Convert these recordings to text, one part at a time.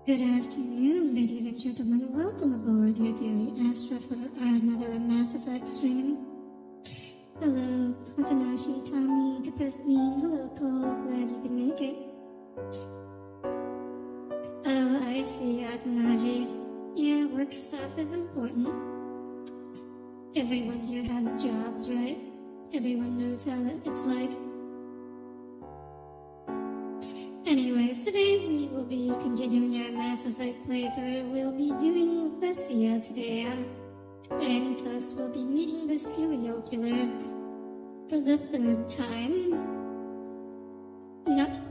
Good afternoon, ladies and gentlemen. Welcome aboard your Theory Astra for another Mass Effect stream. Hello, Watanashi, Tommy, Depressing. Hello, Cole. Glad you could make it. Oh, I see, Watanashi. Yeah, work stuff is important. Everyone here has jobs, right? Everyone knows how it's like. Anyways, today we will be continuing our Mass Effect playthrough. We'll be doing Thessia today, and thus we'll be meeting the serial killer for the third time.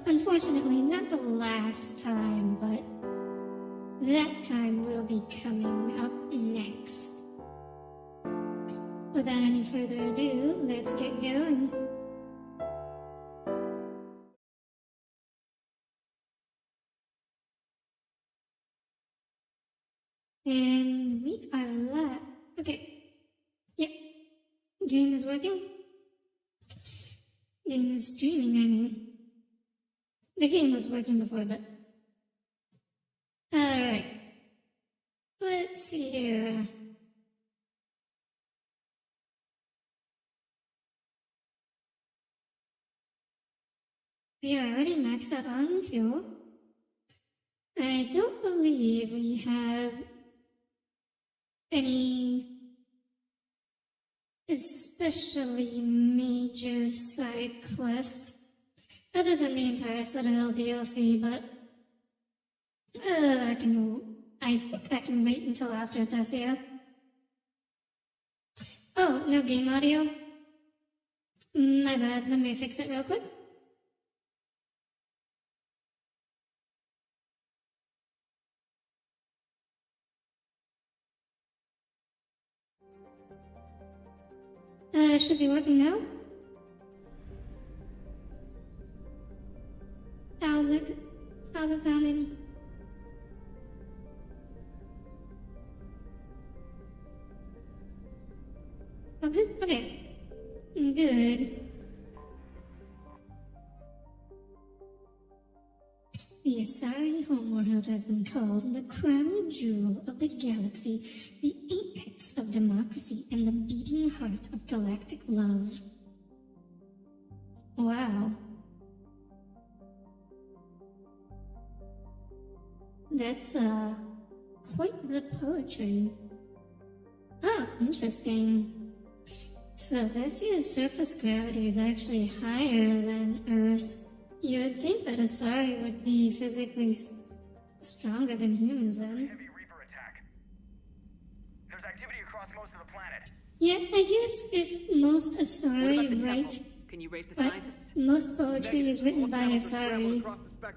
Unfortunately, not the last time, but that time will be coming up next. Without any further ado, let's get going. And we are live. Okay. Yep. Game is working. Game is streaming, I mean. The game was working before, but... Alright. Let's see here. We are already maxed out on fuel. I don't believe we have any especially major side quests other than the entire Citadel DLC, but that can wait until after Thessia. Oh, no game audio? My bad, let me fix it real quick. Should be working now. How's it sounding? Oh, good? Okay. Good. The Asari homeworld has been called the crown jewel of the galaxy, the apex of democracy, and the beating heart of galactic love. Wow. That's, quite the poetry. Oh, interesting. So Thessia's surface gravity is actually higher than Earth's. You would think that Asari would be physically stronger than humans then. Heavy Reaper attack. There's activity across most of the planet. Yeah, I guess if most Asari write... Can you raise the scientists? Most poetry is written by Asari.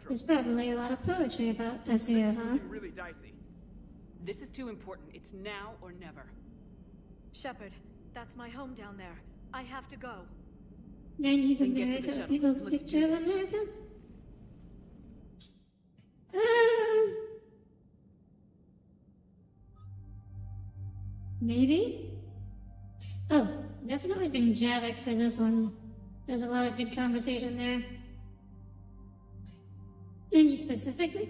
There's probably a lot of poetry about Thessia, huh? Really dicey. This is too important. It's now or never. Shepard, that's my home down there. I have to go. 90s Then get to the America, shuttle. people's Let's picture do of this. America? Maybe? Oh, definitely bring Javik for this one. There's a lot of good conversation there. Any specifically?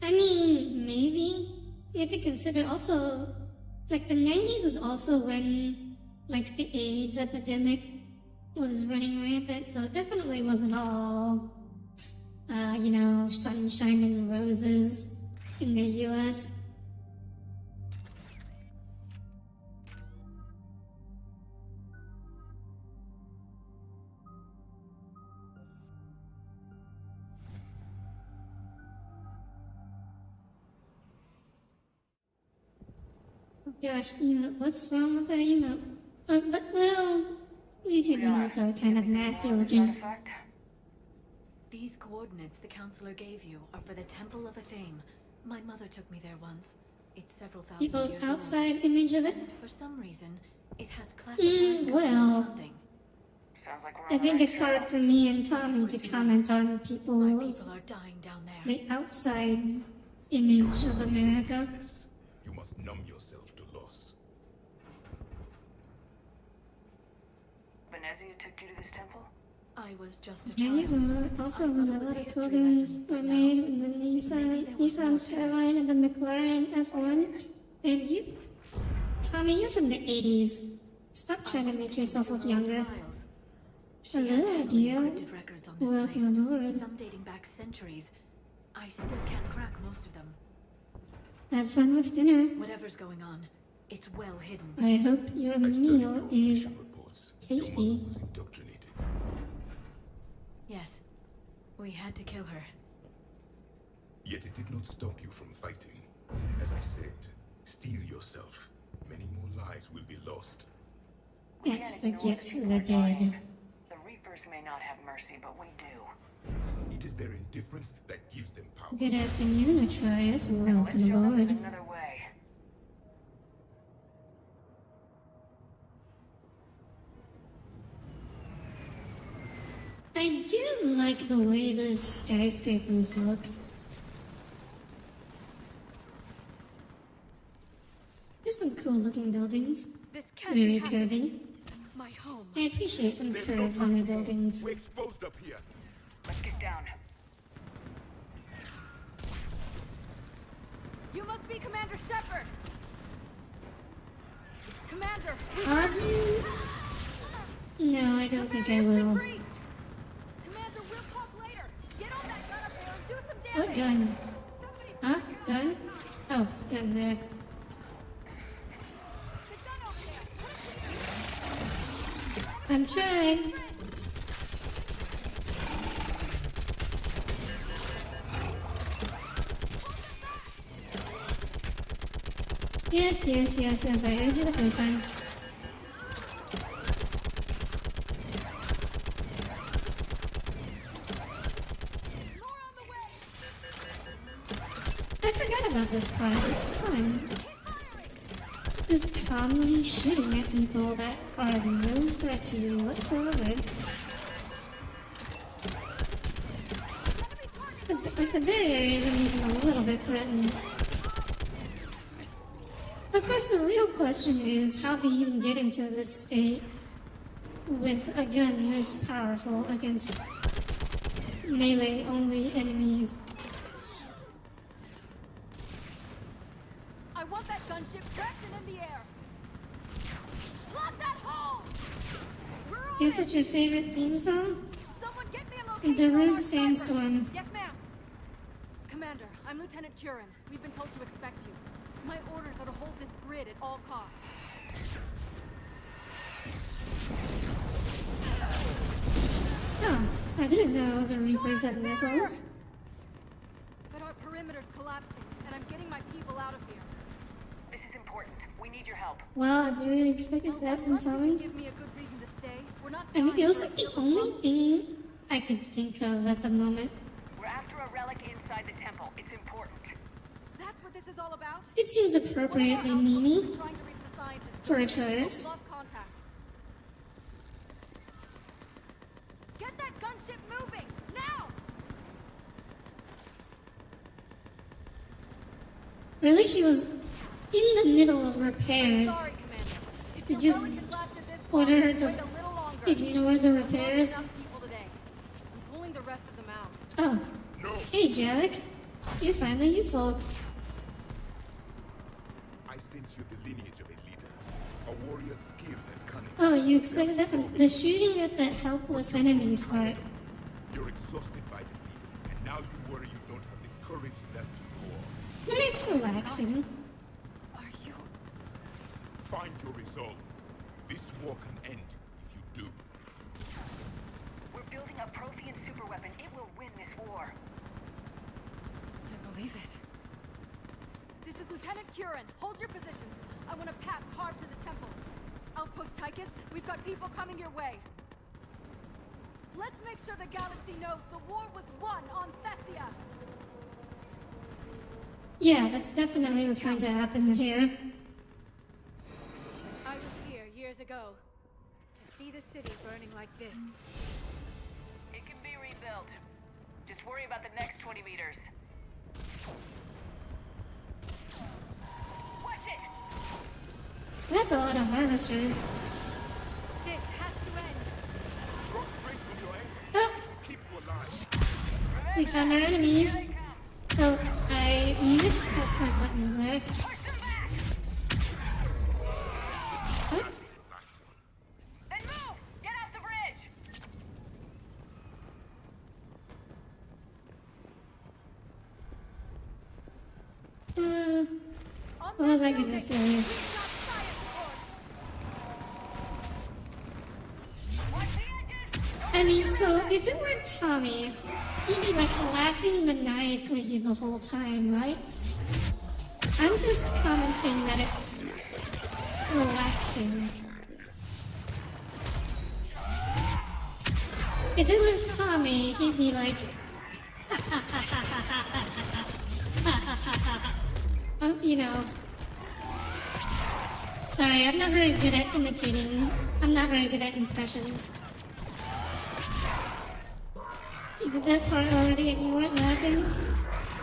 I mean, maybe. You have to consider also, like, the 90s was also when, like, the AIDS epidemic was running rampant, so it definitely wasn't all, sunshine and roses in the US. Gosh, emote, what's wrong with that emote? YouTube emotes are kind of nasty looking. These coordinates the counselor gave you are for the Temple of Athame. My mother took me there once. It's several thousand People's years outside image of it? old. For some reason, it has classified well. something. Sounds like we're I think it's hard for me and Tommy to comment on My people's people are dying down there. the outside image of America. You must numb yourself to loss. Venezia took you to this temple? I was just a Yeah, child. also I thought when it a was lot a of history clothings lesson, were but made no. in the Maybe there was Nissan more to it. Skyline and the McLaren F1. And you, Tommy, you're from the 80s. Stop trying to make yourself look younger. Files. She Hello, had heavily dear. encrypted records on this Welcome place, aboard. some dating back centuries. I still can't crack most of them. Have fun with dinner. Whatever's going on, it's well hidden. I hope your I studied meal information is reports. tasty. Your mother was indoctrinated. Yes, we had to kill her. Yet it did not stop you from fighting. As I said, steel yourself. Many more lives will be lost. and forget the dead. The Reapers may not have mercy, but we do. It is their indifference that gives them power. Good afternoon, Atreus. Let's Welcome show them aboard. another way. I do like the way the skyscrapers look. There's some cool looking buildings. This can't Very be happening. curvy. My home. I appreciate some curves on the buildings. We're exposed up here. Let's get down. You must be Commander Shepard! Commander! Augie? No, I don't think I will. Breached. Commander, we'll talk later! Get on that gun up there and do some What damage! gun? Huh? Gun? Oh, gun there. The gun over there! I'm trying. Yes, I heard you the first time. More on the way! I forgot about this part. This is fun. Just calmly shooting at people that are no threat to you whatsoever. Like the barrier isn't even a little bit threatened. Of course, the real question is how they even get into this state with a gun this powerful against melee-only enemies. I want that gunship tracked and in the air! Block that hole! We're on Is it! it your favorite theme song? Someone get me a location The on Rude our sniper. Sandstorm. Yes, ma'am. Commander, I'm Lieutenant Curran. We've been told to expect you. My orders are to hold this grid at all costs. Oh, I didn't know the Reapers had missiles. But our perimeter's collapsing, and I'm getting my people out of here. This is important. We need your help. Wow, I really expected that from Unless you can Tommy. give me a good reason to stay, we're not I mean, it dying was for like the a only thing I could think of at the moment. We're after a relic inside the temple. It's important. That's what this is all about? It seems appropriately memey Trying to reach the scientists. for Atreus. Lost contact. Get that gunship moving! Now! Really, she was in the middle of repairs. Sorry, Commander. If You your just relic has lasted this long, order her wait to a little longer. ignore the We've lost repairs. enough people today. I'm pulling the rest of them out. Oh, No! hey Jack, you're finally useful. I sense you're the lineage of a leader. A warrior's skill and cunning. Oh, you expected that from the shooting at the helpless enemies part. You're exhausted by defeat, and now you worry you don't have the courage left to go on. It's relaxing. Are you... Find your resolve. This war can end if you do. We're building a Prothean superweapon. It will win this war. I believe it. This is Lieutenant Curran. Hold your positions. I want a path carved to the temple. Outpost Tychus, we've got people coming your way. Let's make sure the galaxy knows the war was won on Thessia. Yeah, that's definitely what's going to happen here. I was here years ago to see the city burning like this. It can be rebuilt. Just worry about the next 20 meters. Watch it! That's a lot of harvesters. This has to end. Draw strength from your anger. We found our enemies. Oh, I mispressed my buttons there. What? Then move! Get off the bridge! What was I gonna say? I mean, so if it were Tommy, he'd be like laughing maniacally the whole time, right? I'm just commenting that it's relaxing. If it was Tommy, he'd be like, you know. Sorry, I'm not very good at imitating. I'm not very good at impressions. You did that part already and you weren't laughing?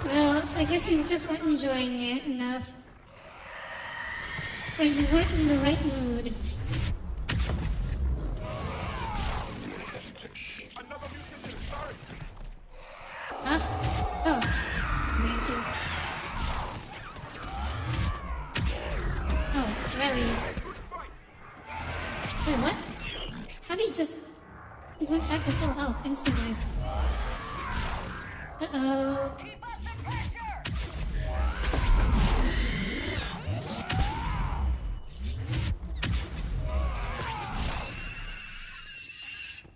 Well, I guess you just weren't enjoying it enough. Or you weren't in the right mood. Huh? Oh. Made you. Oh, really? Wait, what? How did he just... He went back to full health instantly. Uh-oh. Keep up the pressure!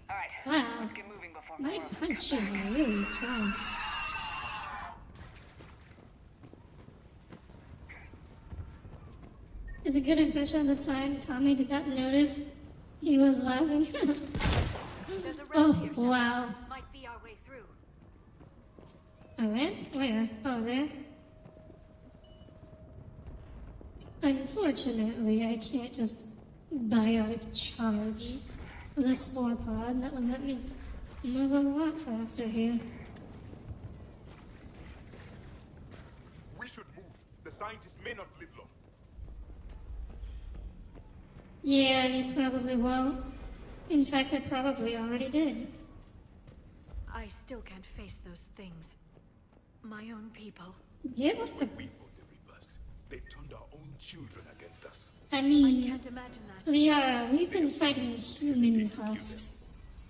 Alright, Wow. let's get moving before My more of us punch get is back. really strong. It's a good impression of the time Tommy did not notice he was laughing. There's a Oh, ramp here. wow. Might be our way through. A ramp? Where? Oh, there? Unfortunately, I can't just biotic charge the spore pod. That would let me move a lot faster here. We should move. The scientists may not live long. Yeah, you probably won't. In fact, they probably already did. I still can't face those things. My own people. Get with the... We fought the Reapers. They turned our own children against us. I I mean, can't imagine that. Liara, we've been fighting human husks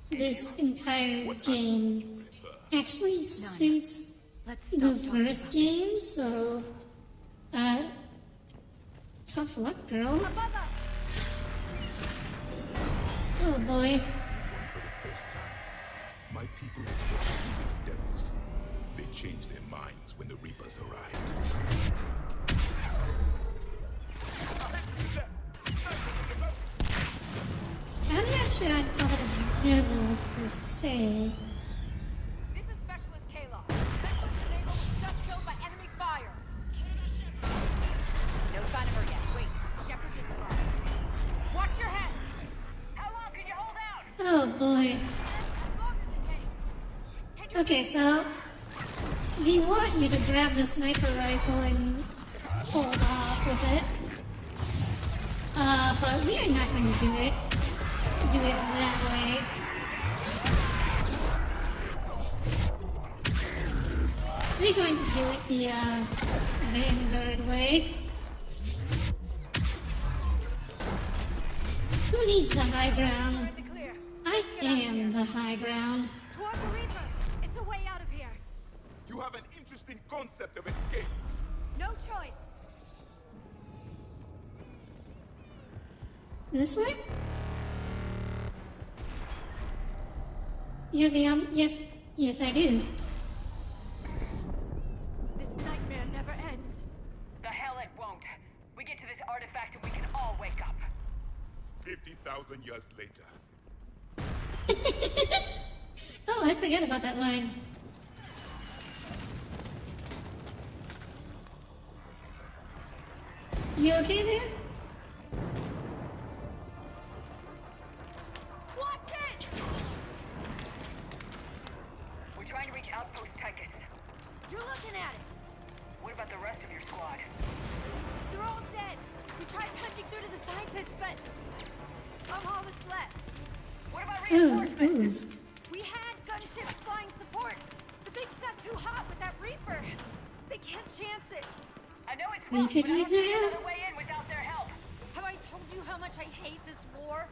this entire game. Actually, since Let's stop the talking first about game, so... Tough luck, girl. Above us! Oh boy. For the first time, my people had stopped believing devils. They changed their minds when the Reapers arrived. I'm not sure I'd call it a devil per se. This is Specialist Kayla. Specialist Naval was just killed by enemy fire. No sign of her yet. Wait, Shepard just arrived. Watch your head! How long can you hold out? Oh boy. As long as it takes. Can you Okay, so we want you to grab the sniper rifle and hold off with it. But we are not going to do it. Do it that way. We're going to do it the Vanguard way. Who needs the high ground? the clear? I am the high ground. Toward the Reaper. It's a way out of here. You have an interesting concept of escape. No choice. This way? Yeah, yes, I do. This nightmare never ends. The hell it won't. We get to this artifact and we can all wake up. 50,000 years later. Oh, I forgot about that line. You okay there? Watch it! We're trying to reach Outpost Tychus. You're looking at it. What about the rest of your squad? They're all dead. We tried punching through to the scientists, but I'm all that's left. What about Ooh, reinforcements? ooh. We had gunships flying support. The big sky too hot with that Reaper. They can't chance it. I know it's We rough, could but I use don't their see help. another way in without their help. Have I told you how much I hate this war?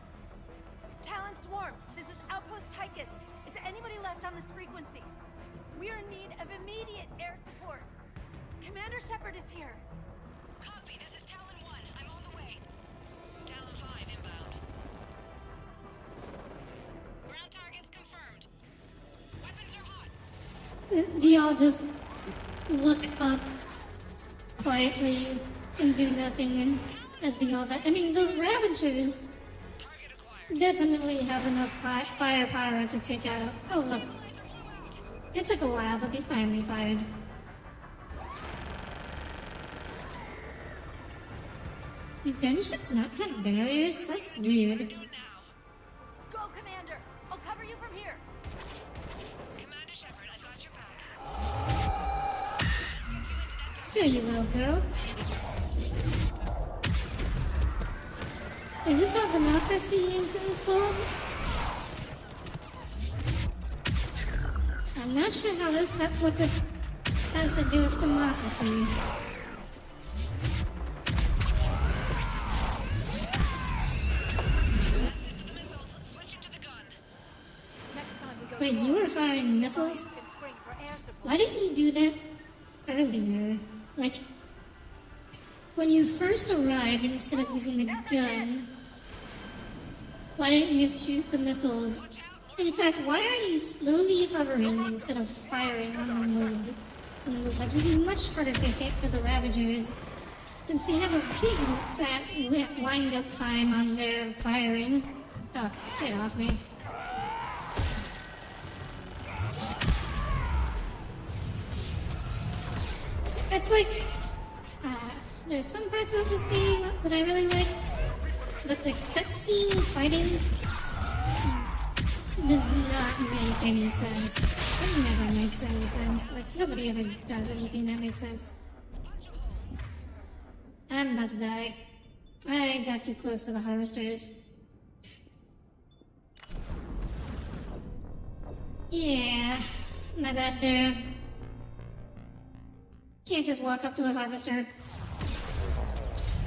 Talon Swarm, this is Outpost Tychus. Is anybody left on this frequency? We're in need of immediate air support. Commander Shepard is here. Copy, this is Talon 1. I'm on the way. Talon 5 inbound. Ground targets confirmed. Weapons are hot. We all just look up quietly and do nothing, and as the all that. I mean, those Ravagers Target acquired. definitely have enough firepower to take out a. Oh, look. Laser blew out. It took a while, but they finally fired. Do gunships not have barriers? That's weird. Do it now. Go, Commander. I'll cover you from here. Commander Shepard, I've got your back. Let's get you into that Here you little girl. Is this how democracy is installed? I'm not sure how what this has to do with democracy. That's it for the missiles. Switching to the gun. Next time we go Wait, you were firing missiles? can spring for air support. Why didn't you do that earlier? Like, when you first arrived, instead of using the gun, why didn't you just shoot the missiles? In fact, why are you slowly hovering instead of firing on the move? On the move? Like, you'd be much harder to hit for the Ravagers, since they have a big, fat, wind-up time on their firing. Oh, get off me. It's like, there's some parts of this game that I really like, but the cutscene fighting does not make any sense. It never makes any sense. Like, nobody ever does anything that makes sense. I'm about to die. I got too close to the harvesters. Yeah, my bad there. Can't just walk up to a harvester.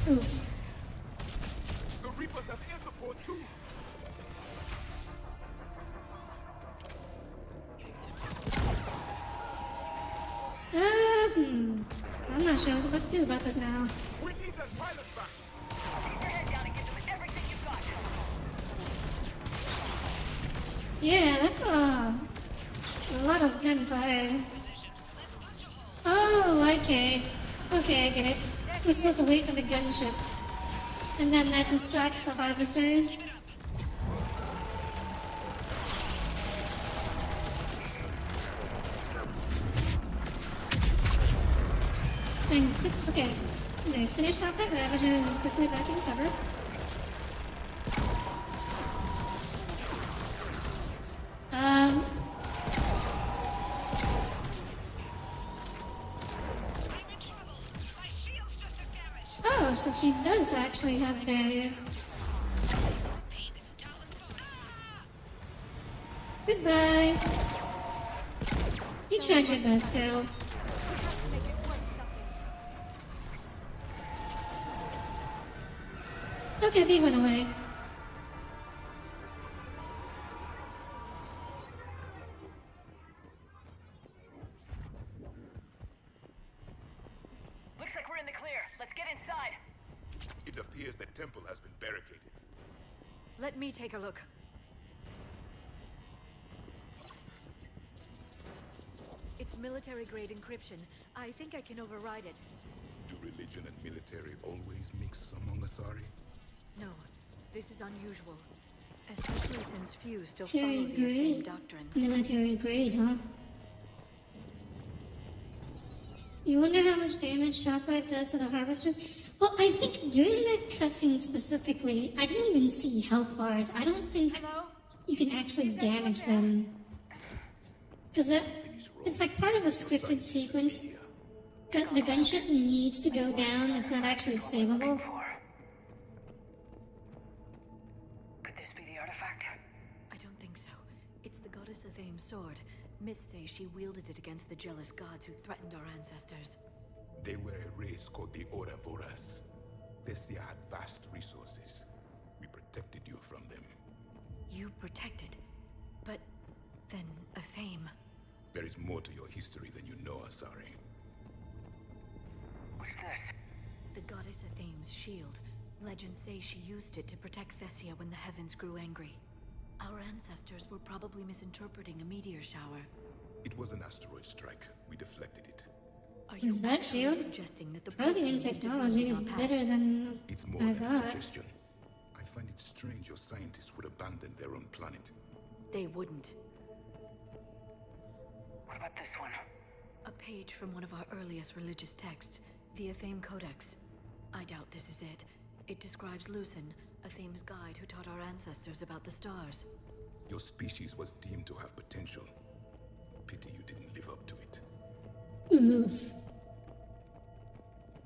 Oof. The Reapers have air support too. I'm not sure what to do about this now. We need that pilot back. Keep your head down and give them everything you've got. Yeah, that's a lot of gunfire. Oh, okay. Okay, I get it. We're supposed to wait for the gunship. And then that distracts the harvesters. And quick, okay. I'm gonna finish off that Ravager and then quickly back in cover. I'm in trouble. My shields just took damage. Oh, so she does actually have barriers. Pain. Talon 4. Ah! Goodbye. You tried your best, girl. Okay, they went away. Looks like we're in the clear. Let's get inside. It appears the temple has been barricaded. Let me take a look. It's military-grade encryption. I think I can override it. Do religion and military always mix among Asari? No, this is unusual. Especially since few still Military follow the Athame grade. doctrine. Military grade, huh? You wonder how much damage Shockwave does to the harvesters? Well, I think during that cutscene specifically, I didn't even see health bars. I don't think Hello? you can actually damage them. Because it's like part of a scripted sequence. The gunship needs to go down. It's not actually savable. Could this be the artifact? I don't think so. It's the goddess Athame's sword. Myths say she wielded it against the jealous gods who threatened our ancestors. They were a race called the Ouroboros. Thessia had vast resources. We protected you from them. You protected? But then Athame... There is more to your history than you know, Asari. What's this? The goddess Athame's shield. Legends say she used it to protect Thessia when the heavens grew angry. Our ancestors were probably misinterpreting a meteor shower. It was an asteroid strike. We deflected it. Are you That actually shield? suggesting that the Prothean Protheans technology is intervened in our better past? than It's more I than a thought. suggestion. I find it strange your scientists would abandon their own planet. They wouldn't. What about this one? A page from one of our earliest religious texts, the Athame Codex. I doubt this is it. It describes Lucen, Athame's guide who taught our ancestors about the stars. Your species was deemed to have potential. Pity you didn't live up to it. Oof.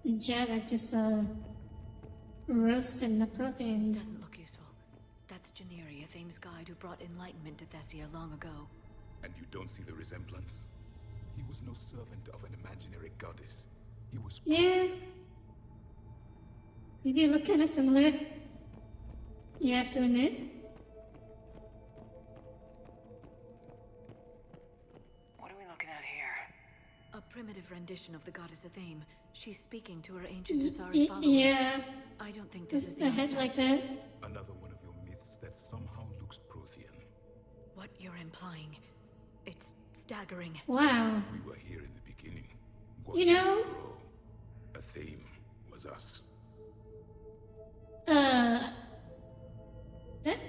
Javik just roasting the Protheans. Doesn't look useful. That's Janeri, Athame's guide who brought enlightenment to Thessia long ago. And you don't see the resemblance? He was no servant of an imaginary goddess. He was... Yeah. They do look kind of similar. You have to admit. What are we looking at here? A primitive rendition of the goddess Athame. She's speaking to her ancient Asari followers. Yeah. I don't think this is A head like that. Another one of your myths that somehow looks Prothean. What you're implying. It's staggering. Wow. We were here in the beginning. You know? Athame was us. That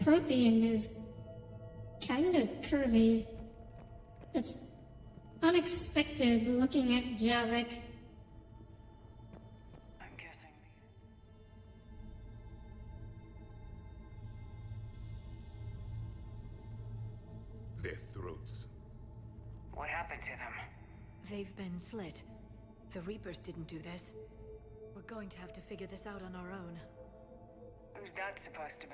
Prothean is kinda curvy. It's unexpected looking at Javik. I'm guessing these... Their throats. What happened to them? They've been slit. The Reapers didn't do this. We're going to have to figure this out on our own. Who's that supposed to be?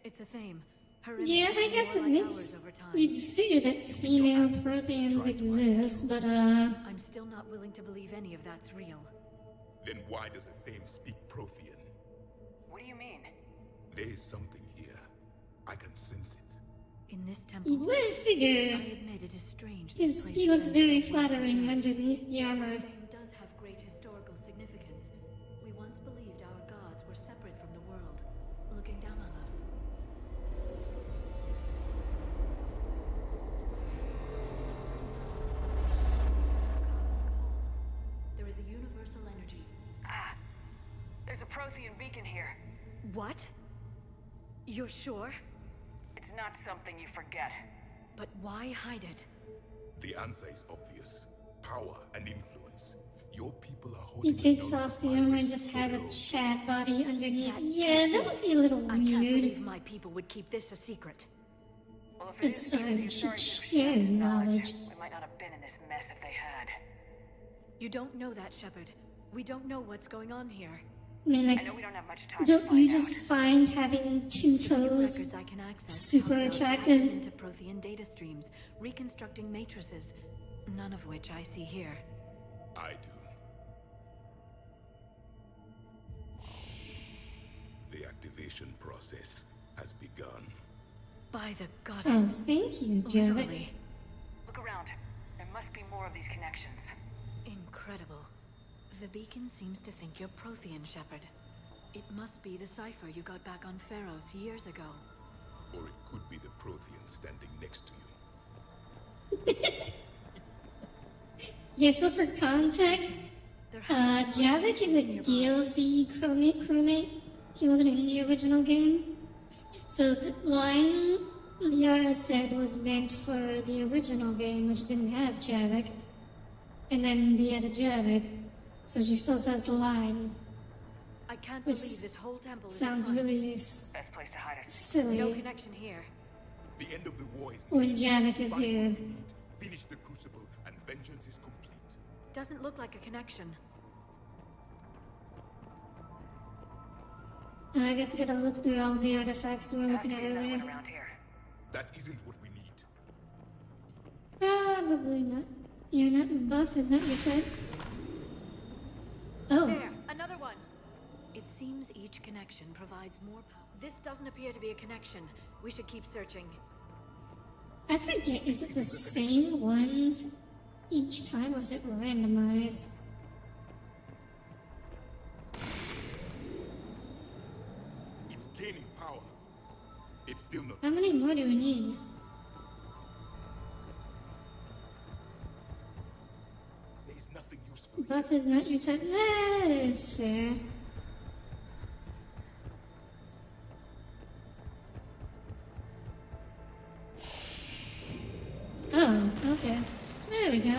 It's Athame. Her image Yeah, has I been guess more it like makes... ours over time. You'd figure that female Protheans exist, but I'm still not willing to believe any of that's real. Then why does Athame speak Prothean? What do you mean? There is something here. I can sense it. In this temple, you would I figure admit it is strange. this place he looks has very been so well flattering preserved. underneath the armor. Athame does have great historical significance. We once believed our gods were separate from the world, looking down on us. There is a universal energy. Ah! There's a Prothean beacon here. What? You're sure? It's not something you forget. But why hide it? The answer is obvious. Power and influence. Your people are He holding... takes off the armor and just has a chat body underneath. Yeah, that would be a little I can't weird. believe my people would keep this a secret. Well, if it is Asari because should Asari share didn't knowledge. we might not have been in this mess if they had. You don't know that, Shepard. We don't know what's going on here. I mean, I like, know we don't have much time to don't find you out. just find having two Few toes records I can access super talk about attractive? tapping into Prothean data streams, reconstructing matrices, none of which I see here. I do. The activation process has begun. By the Oh, goddess. thank you, Javik. Literally. Look around. There must be more of these connections. Incredible. The beacon seems to think you're Prothean, Shepard. It must be the cipher you got back on Pharos years ago. Or it could be the Prothean standing next to you. Yeah, so for context, There has to be Javik is a nearby. DLC crewmate. He wasn't in the original game. So the line Liara said was meant for the original game, which didn't have Javik. And then they added Javik. So she still says the line. I can't Which believe this whole temple is Sounds a front. really Best place to hide us. No silly connection here. The end of the war is... when Javik is Find what here. you need, finish the crucible, and vengeance is complete. Doesn't look like a connection. I guess we gotta look through all the artifacts we were looking at Have to be earlier. another one around here. That isn't what we need. Probably not. You're not buff, is that your type? Oh. There, another one. It seems each connection provides more power. This doesn't appear to be a connection. We should keep searching. I forget, is it the same ones each time, or is it randomized? It's gaining power. It's still not. How many more do we need? There is nothing useful. Buff is not your type. That is fair. Oh, okay. There we go.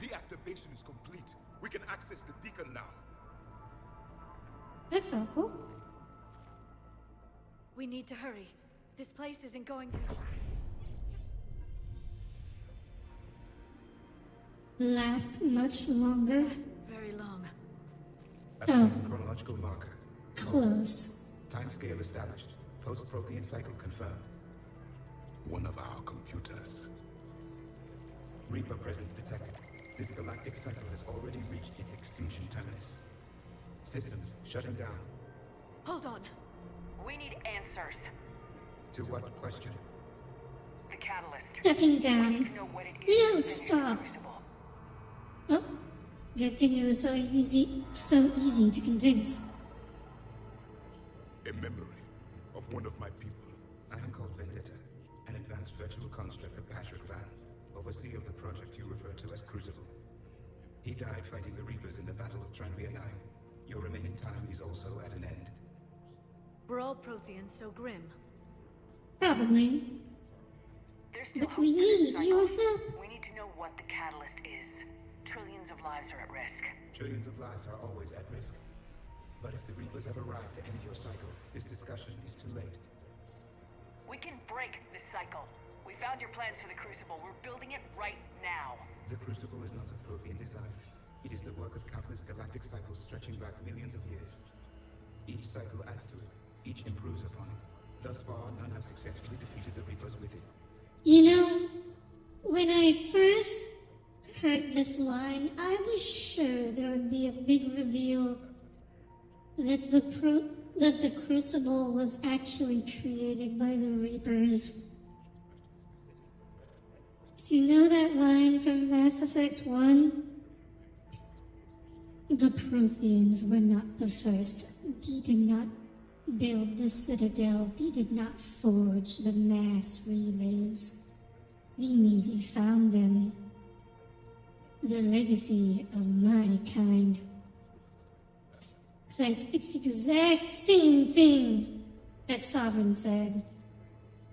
The activation is complete. We can access the beacon now. That's awful. We need to hurry. This place isn't going to... Last much longer. very long. Oh, Chronological marker. close. Timescale established. Post-Prothean cycle confirmed. One of our computers. Reaper presence detected. This galactic cycle has already reached its extinction terminus. Systems shutting down. Hold on. We need answers. To what question? The catalyst. Shutting We need down. to know what it is. No, that is stop. Crucible. Oh, good thing it was so easy to convince. A memory of one of my people. I am called Vendetta, an advanced virtual construct of Patrick Van, overseer of the project you refer to as Crucible. He died fighting the Reapers in the Battle of Tranvia 9. Your remaining time is also at an end. We're all Protheans, so grim. Probably. There's still But hope we for this need cycle. your help. We need to know what the catalyst is. Trillions of lives are at risk. Trillions of lives are always at risk. But if the Reapers have arrived to end your cycle, this discussion is too late. We can break this cycle. We found your plans for the Crucible. We're building it right now. The Crucible is not of Prothean design. It is the work of countless galactic cycles stretching back millions of years. Each cycle adds to it. Each improves upon it. Thus far, none have successfully defeated the Reapers with it. You know, when I first heard this line, I was sure there would be a big reveal that the Crucible was actually created by the Reapers. Do you know that line from Mass Effect 1? The Protheans were not the first. They did not build the Citadel. They did not forge the mass relays. We merely found them. The legacy of my kind. It's like, it's the exact same thing that Sovereign said.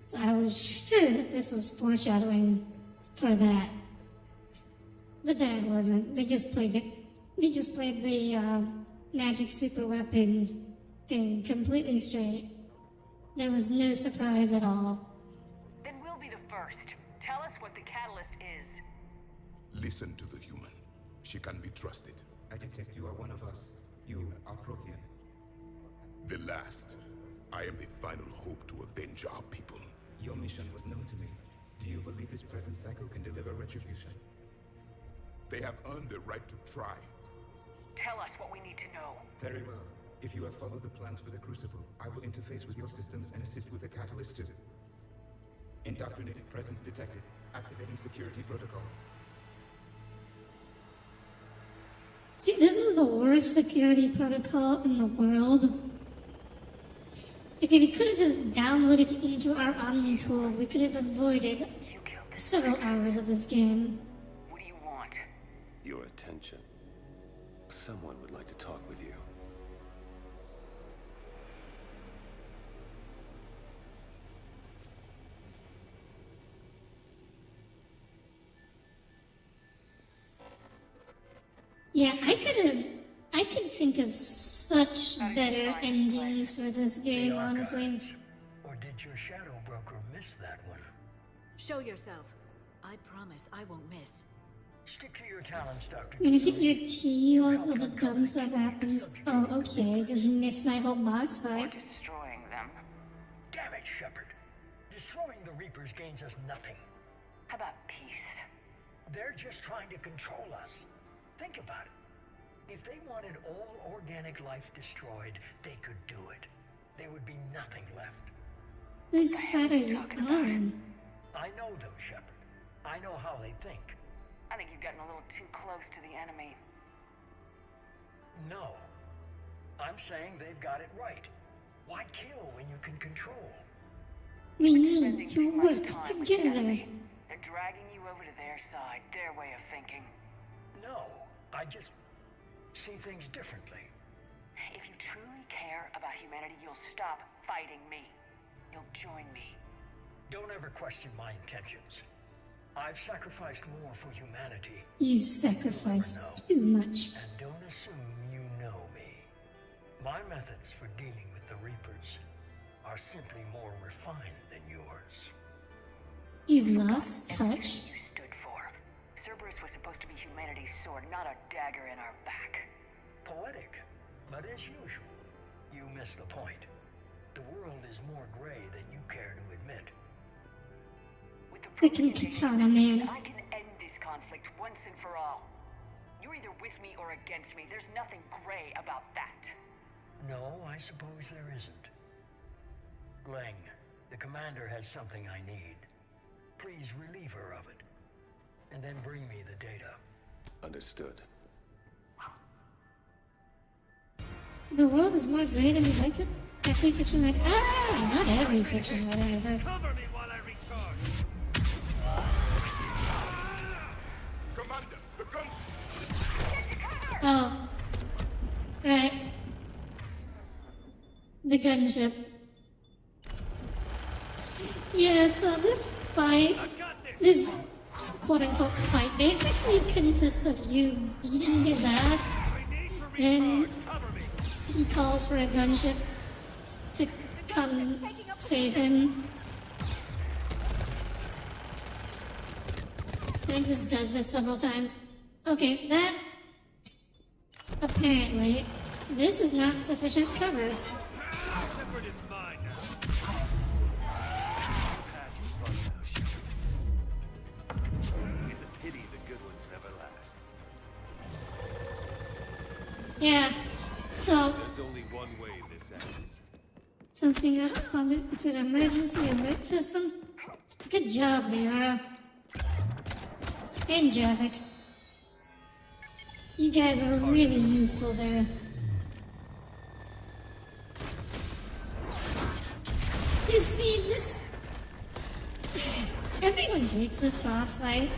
So I was sure that this was foreshadowing for that. But then it wasn't. They just played it. They just played the magic super weapon thing completely straight. There was no surprise at all. Then we'll be the first. Tell us what the catalyst is. Listen to the human. She can be trusted. I detect you are one of us. You are Prothean. The last. I am the final hope to avenge our people. Your mission was known to me. Do you believe this present cycle can deliver retribution? They have earned the right to try. Tell us what we need to know. Very well. If you have followed the plans for the Crucible, I will interface with your systems and assist with the catalyst too. Indoctrinated presence detected. Activating security protocol. See, this is the worst security protocol in the world. Like, if we could have just downloaded it into our Omni tool, we could have avoided You killed this. several hours of this game. What do you want? Your attention. Someone would like to talk with you. Yeah, I could think of such better endings for this game, honestly. Or did your shadow broker miss that one? Show yourself. I promise I won't miss. Stick to your talents, Dr. You're gonna get your tea while all the dumb stuff happens. Oh, okay, just missed my whole boss Or fight. destroying them. Damn it, Shepard. Destroying the Reapers gains us nothing. How about peace? They're just trying to control us. Think about it. If they wanted all organic life destroyed, they could do it. There would be nothing left. Whose side are you on? I know them, Shepard. I know how they think. I think you've gotten a little too close to the enemy. No. I'm saying they've got it right. Why kill when you can control? We need to work together. They're dragging you over to their side, their way of thinking. No, I just see things differently. If you truly care about humanity, you'll stop fighting me. You'll join me. Don't ever question my intentions. I've sacrificed more for humanity. You sacrifice too much. And don't assume you know me. My methods for dealing with the Reapers are simply more refined than yours. You've lost touch. You stood for. Cerberus was supposed to be humanity's sword, not a dagger in our back. Poetic, but as usual, you miss the point. The world is more gray than you care to admit. Freaking Katana Man. I can end this conflict once and for all. You're either with me or against me. There's nothing gray about that. No, I suppose there isn't. Leng, the commander has something I need. Please relieve her of it. And then bring me the data. Understood. The world is more gray than you'd like it. Every fiction writer. Not every fiction writer ever. Cover me while I recharge. Commander, the gun. Oh. Right. The gunship. Yeah, so this fight, this quote-unquote fight, basically consists of you beating his ass, then he calls for a gunship to come save him. And just does this several times. Okay, that... Apparently, this is not sufficient cover. Shepard is mine now. It's a pity the good ones never last. Yeah, so... There's only one way this ends. Something up on it. It's an emergency alert system. Good job, Liara. And Javik. You guys were really useful there. You see, this... Everyone hates this boss fight.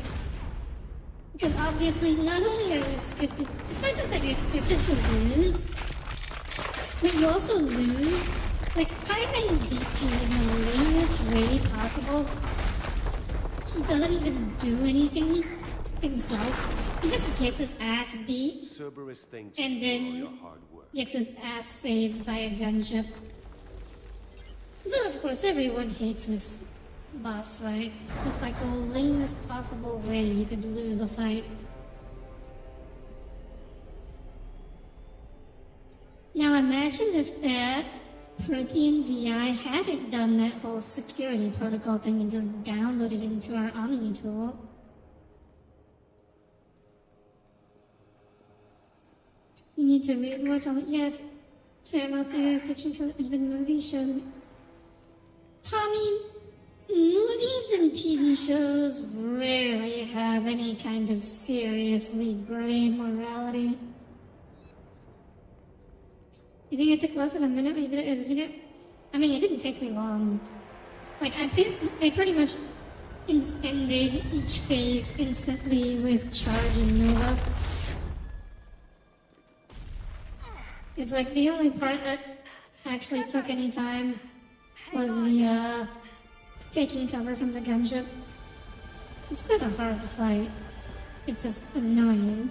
Because obviously, not only are you scripted... It's not just that you're scripted to lose, but you also lose. Like, Pyman beats you in the lamest way possible. He doesn't even do anything himself. He just gets his ass beat, Cerberus thanks and you for all then your hard work. gets his ass saved by a gunship. So of course everyone hates this boss fight. It's like the lamest possible way you could lose a fight. Now imagine if that Protean VI hadn't done that whole security protocol thing and just downloaded it into our Omni tool. You need to read more Tommy. Yeah, fair most of your fiction has been movies, shows, and... Tommy, movies and TV shows rarely have any kind of seriously gray morality. You think it took less than a minute when you did it as a unit? I mean, it didn't take me long. Like, I pretty much ended each phase instantly with Charge and Nova. It's like the only part that actually took any time was the, taking cover from the gunship. It's not a hard fight. It's just annoying.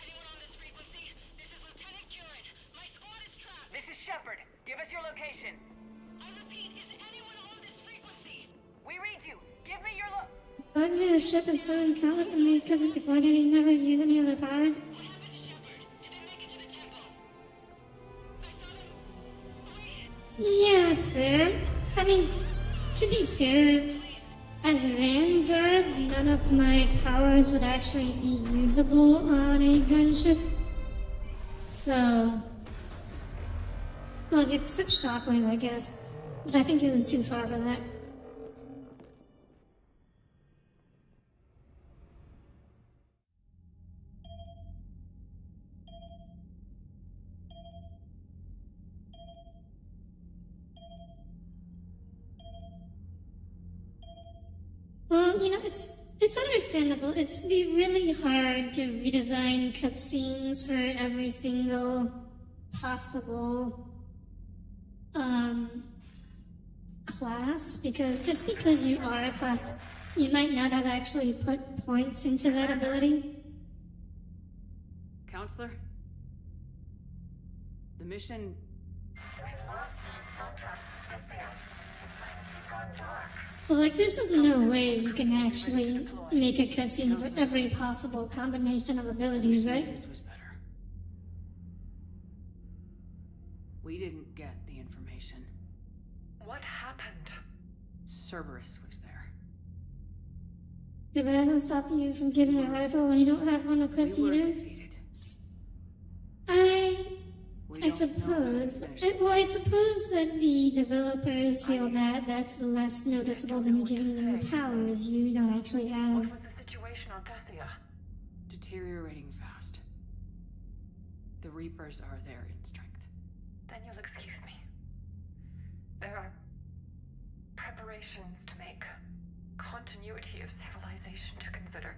Anyone on this frequency? This is Lieutenant Curran. My squad is trapped. This is Shepard. Give us your location. I repeat, is anyone on this frequency? We read you. Give me your Why did the ship is so incompetently because of why did he never use any of their powers? Yeah, that's fair. I mean, to be fair, as Vanguard, none of my powers would actually be usable on a gunship. So, well, except Shockwave, I guess. But I think it was too far for that. Well, you know, it's understandable. It'd be really hard to redesign cutscenes for every single possible class, because just because you are a class, you might not have actually put points into that ability. Counselor? The mission... So, like, there's just no way you can actually make a cutscene for every possible combination of abilities, right? This was better. We didn't get the information. What happened? Cerberus was there. If it doesn't stop you from giving a rifle when you don't have one equipped We were either. defeated. I suppose. I suppose that the developers feel that that's less noticeable than giving you powers you don't actually have. What was the situation on Thessia? Deteriorating fast. The Reapers are there in strength. Then you'll excuse me. There are preparations to make, continuity of civilization to consider.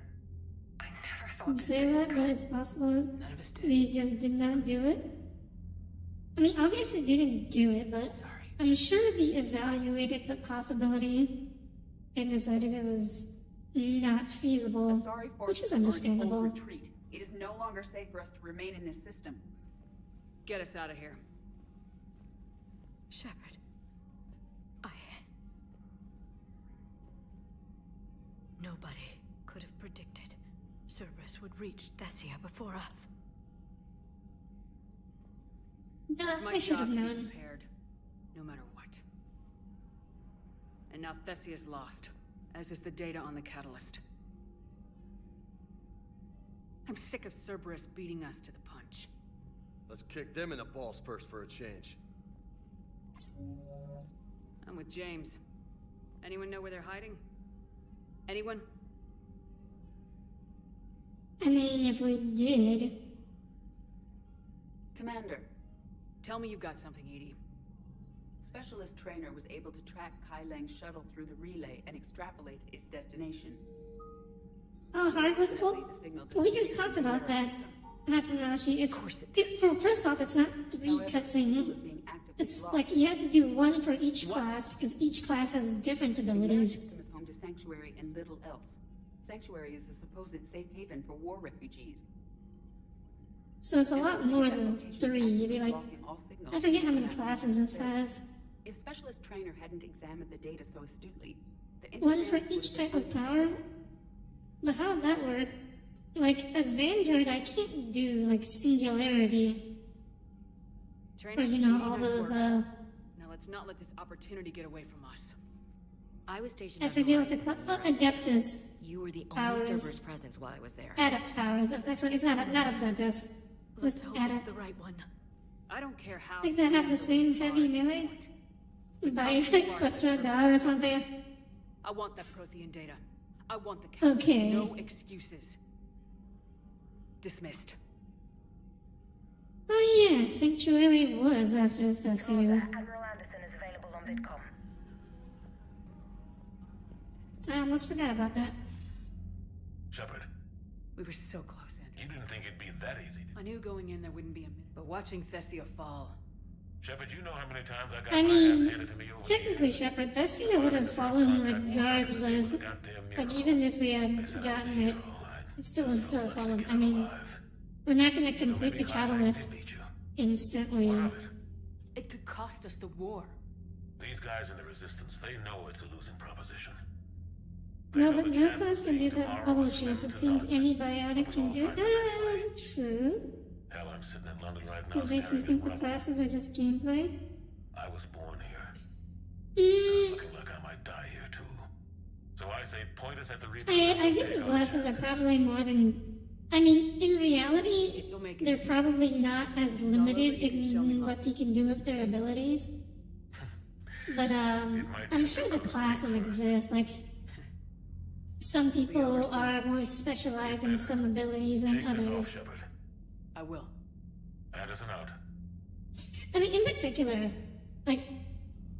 I never thought You this say that, but it's possible None of us did. they just did not do it. I mean, obviously they didn't do it, but I'm sure they evaluated the possibility and decided it was not feasible, Sorry for which is the full understandable. retreat. It is no longer safe for us to remain in this system. Get us out of here. Shepard. Nobody could have predicted Cerberus would reach Thessia before us. My I should job have to be known. prepared, no matter what. And now Thessia's lost, as is the data on the catalyst. I'm sick of Cerberus beating us to the punch. Let's kick them in the balls first for a change. I'm with James. Anyone know where they're hiding? Anyone? I mean, if we did. Commander, Tell me you've got something, Edie. Specialist Trainer was able to track Kai Lang's shuttle through the relay and extrapolate its destination. Oh, hard was it? Well, we just talked about that. Hachinashi, first off, it's not 3 cutscenes. It's like you have to do 1 for each class, because each class has different The abilities. system is home to Sanctuary and little else. Sanctuary is a supposed safe haven for war refugees. So it's a lot more than 3. You'd be like, I forget how many classes this has. If Specialist Trainer hadn't examined the data so astutely, the 1 for interference each would have type of power? But how would that work? Like, as Vanguard, I can't do, like, Singularity. Trainer, Or, you know, Edie, all nice those, work. Now let's not let this opportunity get away from us. I was stationed I on the forget what right. the Adeptus You were the only powers. Cerberus presence while I was there. Adept powers. Actually, it's not Adeptus. Let's Just hope it's Adept. the right one. I don't care how. I think they have the same heavy melee. By like $1 or something. I want that Prothean data. I want the count. Okay. No excuses. Dismissed. Oh yeah, Sanctuary was after Thessia. Admiral Anderson is available on VidCom. I almost forgot about that. Shepard, We were so close, Andrew. you didn't think it'd be that easy. I knew going in there wouldn't be a minute, but watching Thessia fall. Shepard, you know how many times I got I my mean, ass handed to me over technically, Shepard, Thessia would have fallen regardless. Like, even if we had gotten it, it still would still have fallen. I mean, we're not going to complete the catalyst instantly. It could cost us the war. These guys in the Resistance, they know it's a losing proposition. No, but no class can do that bubble shoot. It seems any biotic can do that. True. Hell, I'm sitting in London right now. This makes you think the classes are just gameplay? I was born here. Mm. Looking like I might die here too. So I say point us at the Reaper. I think the classes are probably more than... I mean, in reality, they're probably not as limited in what they can do with their abilities. But, I'm sure the classes exist. Like, some people are more specialized in some abilities than others. I will. Anderson out. I mean, in particular, like,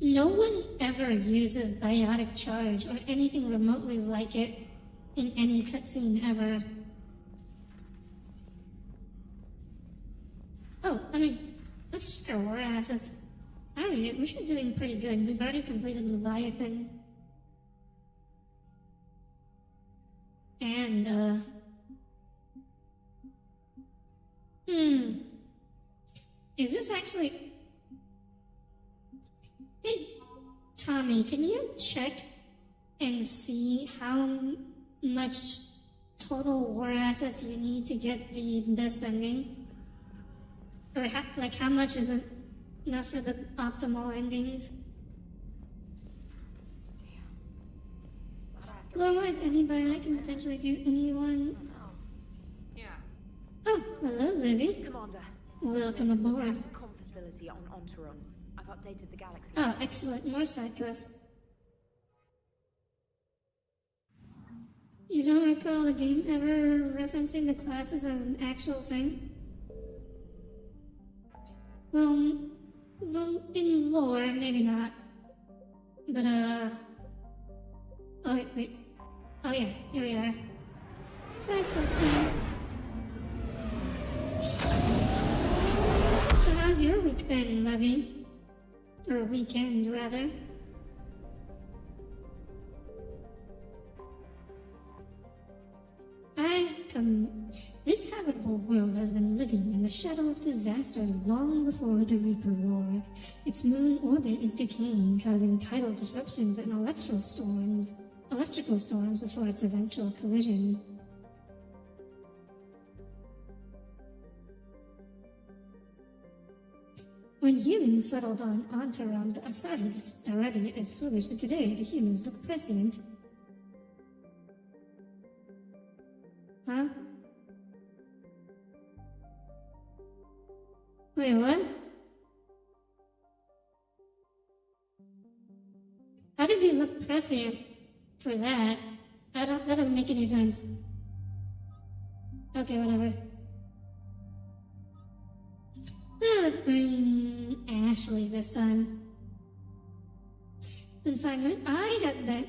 no one ever uses biotic charge or anything remotely like it in any cutscene ever. Oh, I mean, let's check our war assets. Alright, we should be doing pretty good. We've already completed Leviathan. And, is this actually... Hey, Tommy, can you check and see how much total war assets you need to get the best ending? Or how much is enough for the optimal endings? Otherwise, anybody that can potentially do anyone. Yeah. Oh, hello, Livy. Commander. Welcome aboard. The comm facility on Ontaron. I've updated the galaxy. Oh, excellent. More side quests. You don't recall the game ever referencing the classes as an actual thing? Well, in lore, maybe not. But, oh, wait. Oh, yeah, here we are. Side quest time. So how's your week been, Levy? Or weekend, rather? This habitable world has been living in the shadow of disaster long before the Reaper War. Its moon orbit is decaying, causing tidal disruptions and electrical storms before its eventual collision. When humans settled on Ontaron, the Astartes derided it as foolish, but today the humans look prescient. Huh? Wait, what? How did he look prescient for that? That doesn't make any sense. Okay, whatever. Let's bring Ashley this time. Been fine. I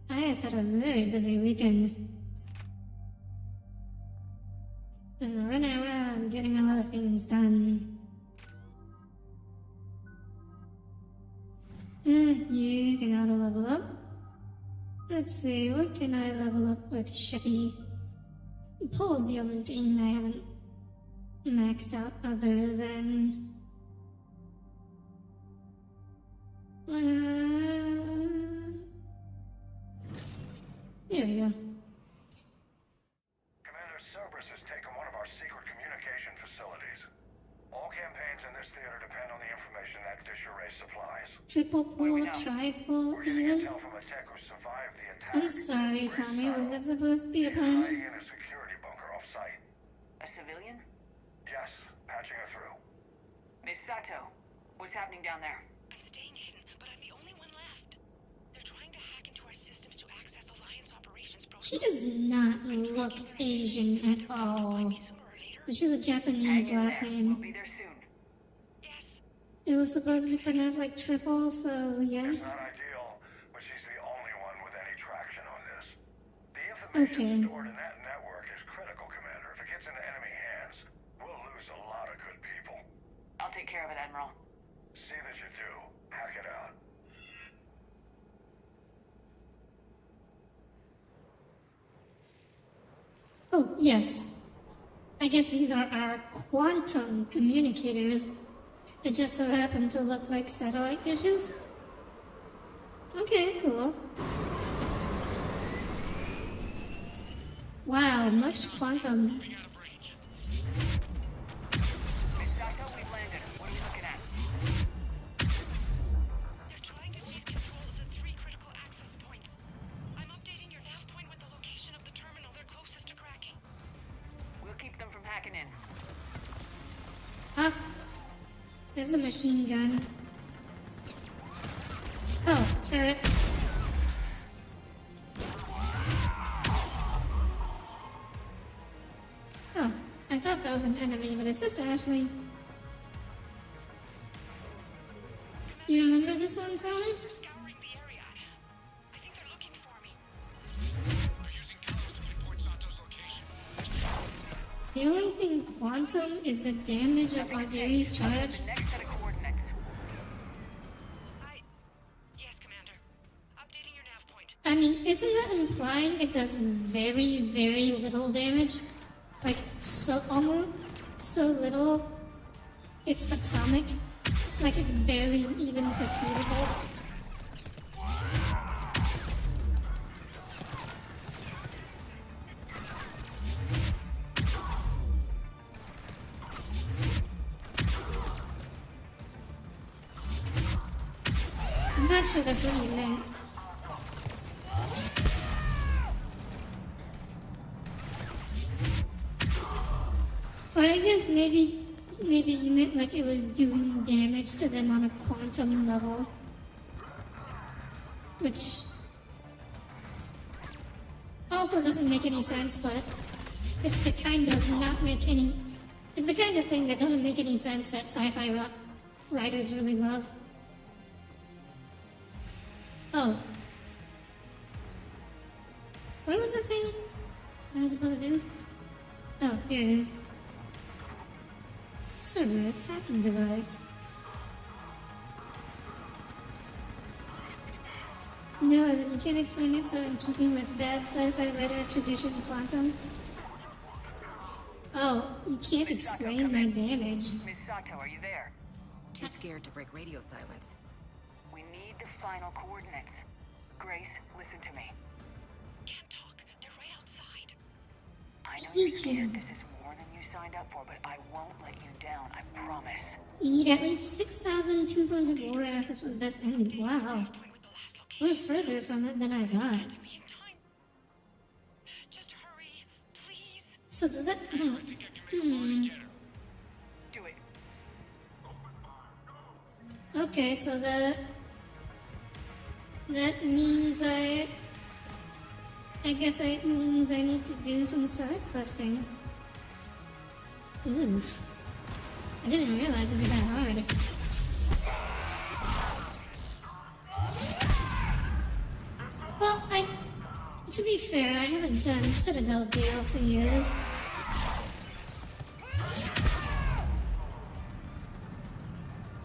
have had a very busy weekend. Been running around getting a lot of things done. You can auto level up. Let's see, what can I level up with Shippy? Pull's the only thing I haven't maxed out other than... Here we go. Commander Cerberus has taken one of our secret communication facilities. All campaigns in this theater depend on the information that dish array supplies. Triple pull, triple even? I'm sorry, Tommy, was that supposed to be a pun? In a security bunker off-site. A civilian? Yes, patching her through. Miss Sato, what's happening down there? I'm staying hidden, but I'm the only one left. They're trying to hack into our systems to access Alliance operations. She does not look Asian at all. But she has a Japanese last name. We'll be there soon. Yes. It was supposed to be pronounced like triple, so yes. It's not ideal, but she's the only one with any traction on this. The information stored in that network is critical, Commander. If it gets into enemy hands, we'll lose a lot of good people. I'll take care of it, Admiral. See that you do. Hack it out. Oh, yes. I guess these are our quantum communicators that just so happen to look like satellite dishes. Okay, cool. Wow, much quantum. Sato, we've landed. What are we looking at? They're trying to seize control of the 3 critical access points. I'm updating your nav point with the location of the terminal they're closest to cracking. We'll keep them from hacking in. Ah, there's a machine gun. Oh, turret. Oh, I thought that was an enemy, but it's just Ashley. You remember this one, Tommy? Scouring the area. I think they're looking for me. They're using codes to pinpoint Sato's location. The only thing quantum is the damage of Ardiri's charge. Next set of coordinates. Yes, Commander. Updating your nav point. I mean, isn't that implying it does very, very little damage? Like, so almost so little, it's atomic. Like, it's barely even perceivable. I'm not sure that's what you meant. Or I guess maybe you meant like it was doing damage to them on a quantum level. Which also doesn't make any sense, but it's the kind of it's the kind of thing that doesn't make any sense that sci-fi writers really love. Oh. What was the thing I was supposed to do? Oh, here it is. Cerberus hacking device. No, as in you can't explain it, so in keeping with that sci-fi writer tradition, quantum. Oh, you can't explain my damage. Miss Sato, are you there? Too scared to break radio silence. We need the final coordinates. Grace, listen to me. Can't talk. They're right outside. I know you're scared. This is more than you signed up for, but I won't let you down. I promise. You need at least 6,200 lore assets for the best ending. Wow. We're further from it than I thought. Just hurry, please. So does that... Do it. Okay, so that means I guess it means I need to do some side questing. Oof. I didn't realize it'd be that hard. Well, to be fair, I haven't done Citadel DLCs.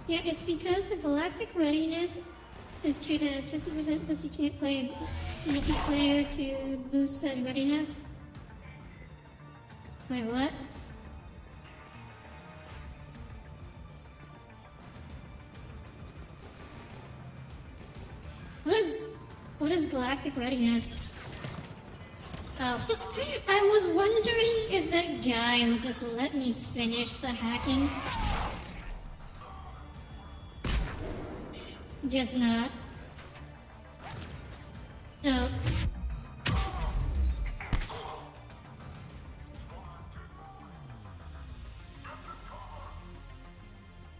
Yeah, it's because the Galactic Readiness is treated at 50% since you can't play multiplayer to boost said readiness. Wait, what? What is Galactic Readiness? Oh, I was wondering if that guy would just let me finish the hacking. Guess not. Oh.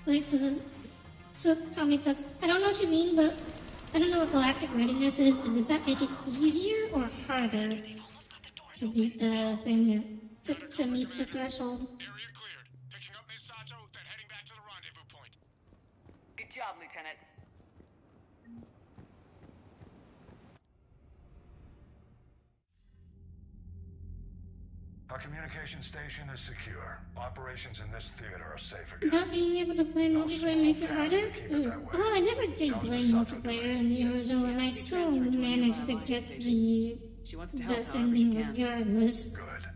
Wait, so tell me, cause I don't know what you mean, but I don't know what Galactic Readiness is, but does that make it easier or harder to beat the thing, to meet the threshold? Area cleared. Picking up Miss Sato, then heading back to the rendezvous point. Good job, Lieutenant. Our communication station is secure. Operations in this theater are safe again. Not being able to play multiplayer makes it harder? Ooh. Oh, I never did play multiplayer in the original, and I still managed to get the best ending regardless. Good.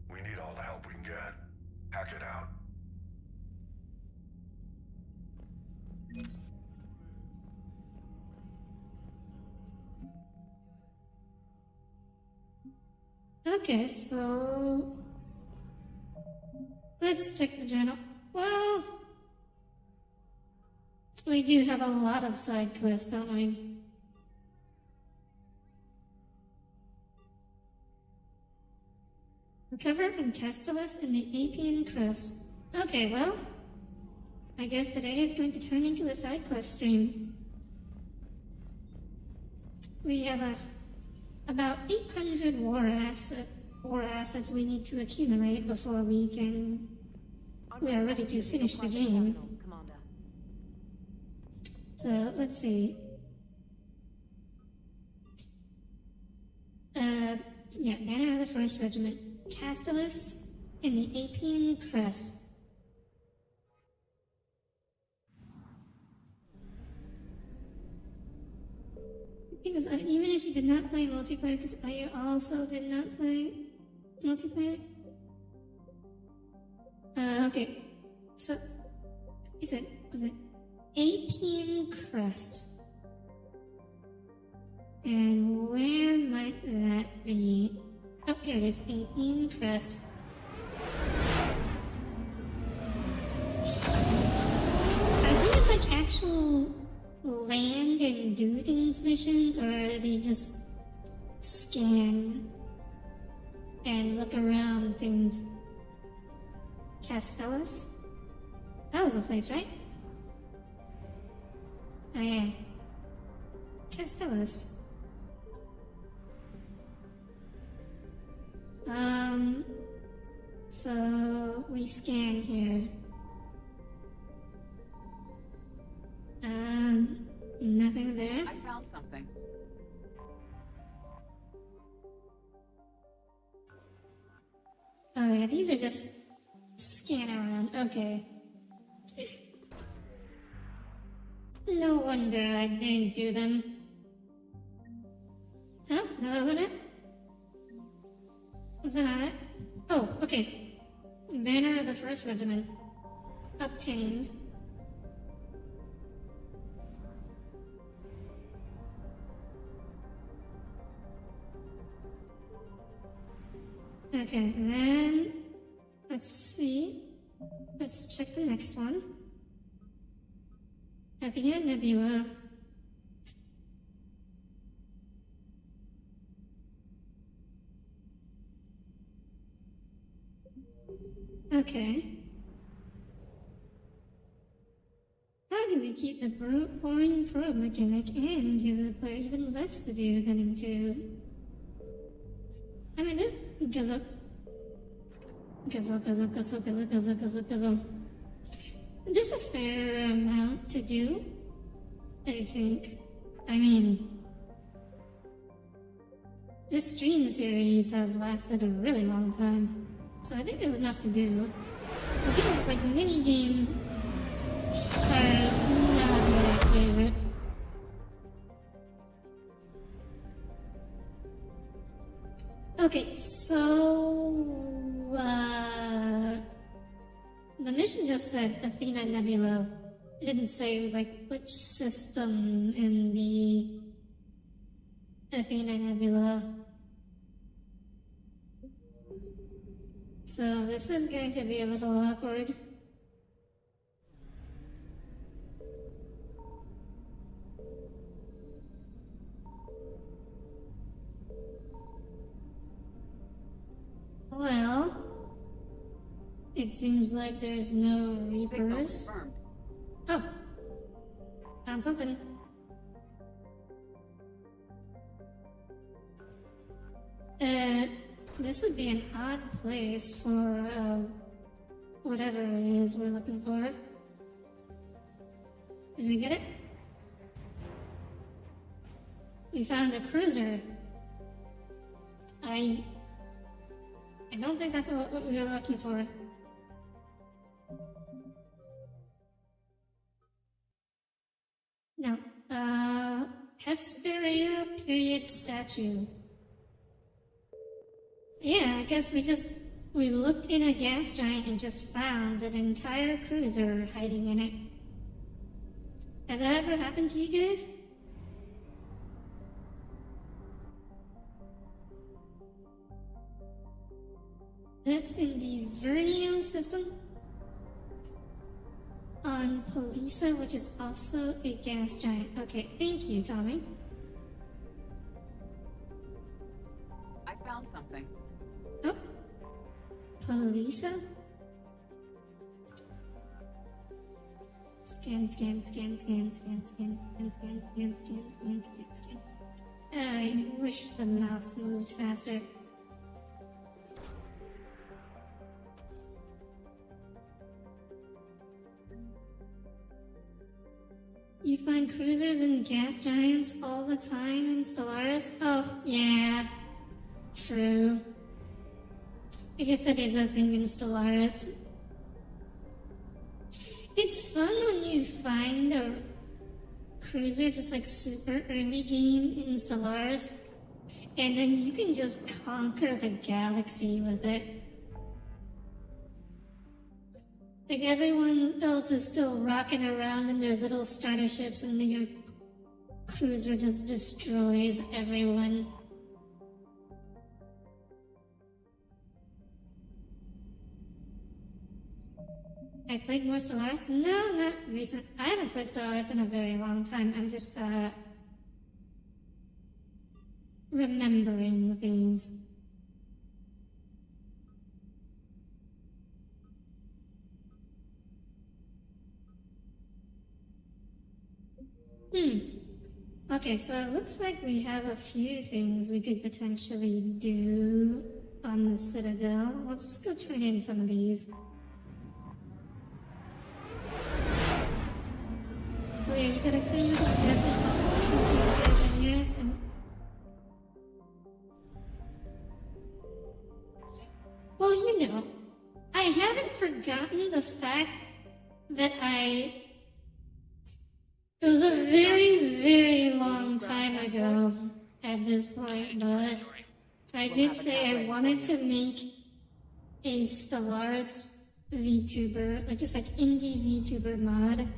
We need all the help we can get. Hack it out. Okay, so let's check the journal. Well, we do have a lot of side quests, don't we? Recover from Castellus in the Apian Crust. Okay, well, I guess today is going to turn into a side quest stream. We have about 800 war assets we need to accumulate before we are ready to finish the game. So let's see. Yeah, Banner of the First Regiment, Castellus in the Apian Crest. Because even if you did not play multiplayer, because I also did not play multiplayer. Okay. So, was it Apian Crest? And where might that be? Oh, here it is, Apian Crest. Are these like actual land and do things missions, or are they just scan and look around things? Castellus? That was the place, right? Oh yeah. Castellus. So we scan here. Nothing there. I found something. Oh yeah, these are just scan around. Okay. No wonder I didn't do them. Huh? No, that wasn't it? Was that not it? Oh, okay. Banner of the First Regiment. Obtained. Okay, then let's see. Let's check the next one. Athena Nebula. Okay. How do we keep the boring probe mechanic and give the player even less to do than in 2? I mean, there's guzzle. There's a fair amount to do, I think. I mean, this stream series has lasted a really long time, so I think there's enough to do. But these, like, mini games are not my favorite. Okay, so the mission just said Athena Nebula. It didn't say like which system in the Athena Nebula. So this is going to be a little awkward. Well, it seems like there's no Reapers. Oh, found something. This would be an odd place for, whatever it is we're looking for. Did we get it? We found a cruiser. I don't think that's what we were looking for. No. Hesperia period statue. Yeah, I guess we looked in a gas giant and just found an entire cruiser hiding in it. Has that ever happened to you guys? That's in the Vernio system. On Polisa, which is also a gas giant. Okay, thank you, Tommy. I found something. Oh. Polisa? Scan. I wish the mouse moved faster. You find cruisers and gas giants all the time in Stellaris? Oh, yeah. True. I guess that is a thing in Stellaris. It's fun when you find a cruiser just like super early game in Stellaris, and then you can just conquer the galaxy with it. Like everyone else is still rocking around in their little starter ships, and then your cruiser just destroys everyone. I played more Stellaris? No, not recent. I haven't played Stellaris in a very long time. I'm just, remembering things. Okay, so it looks like we have a few things we could potentially do on the Citadel. Let's just go turn in some of these. Oh yeah, you got a free little gadget that's looking for your carabiniers and... Well, you know, I haven't forgotten the fact that it was a very, very long time ago at this point, but I did say I wanted to make a Stellaris VTuber, like just like indie VTuber mod,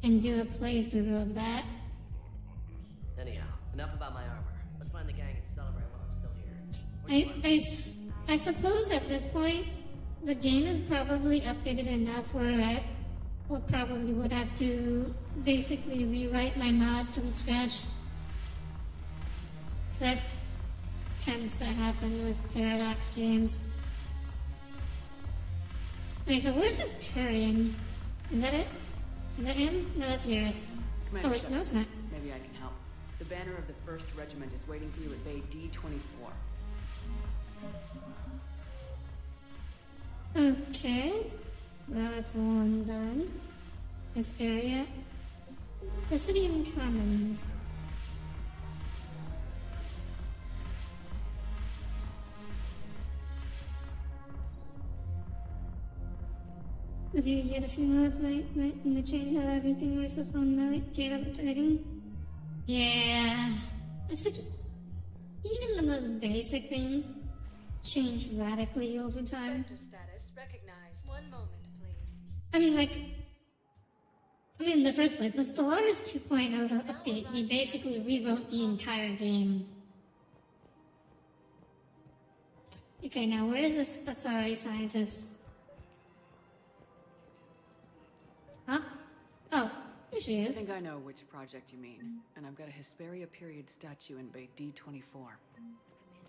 and do a playthrough of that. Anyhow, enough about my armor. Let's find the gang and celebrate while I'm still here. I suppose at this point, the game is probably updated enough where I would have to basically rewrite my mod from scratch. That tends to happen with Paradox games. Okay, so where's this Turian? Is that it? Is that him? No, that's Eurus. Commander Oh wait, Shepard, no it's not. Maybe I can help. The banner of the 1st Regiment is waiting for you at Bay D-24. Okay. Well, that's one done. Hesperia. Presidium Commons. Do you get a few mods, right? And they change how everything works with phone might get updating? Yeah. It's like, even the most basic things change radically over time. I mean, like, in the first place, the Stellaris 2.0 update, they basically rewrote the entire game. Okay, now where is this Asari scientist? Huh? Oh, here she is. I think I know which project you mean, and I've got a Hesperia period statue in Bay D-24. Commander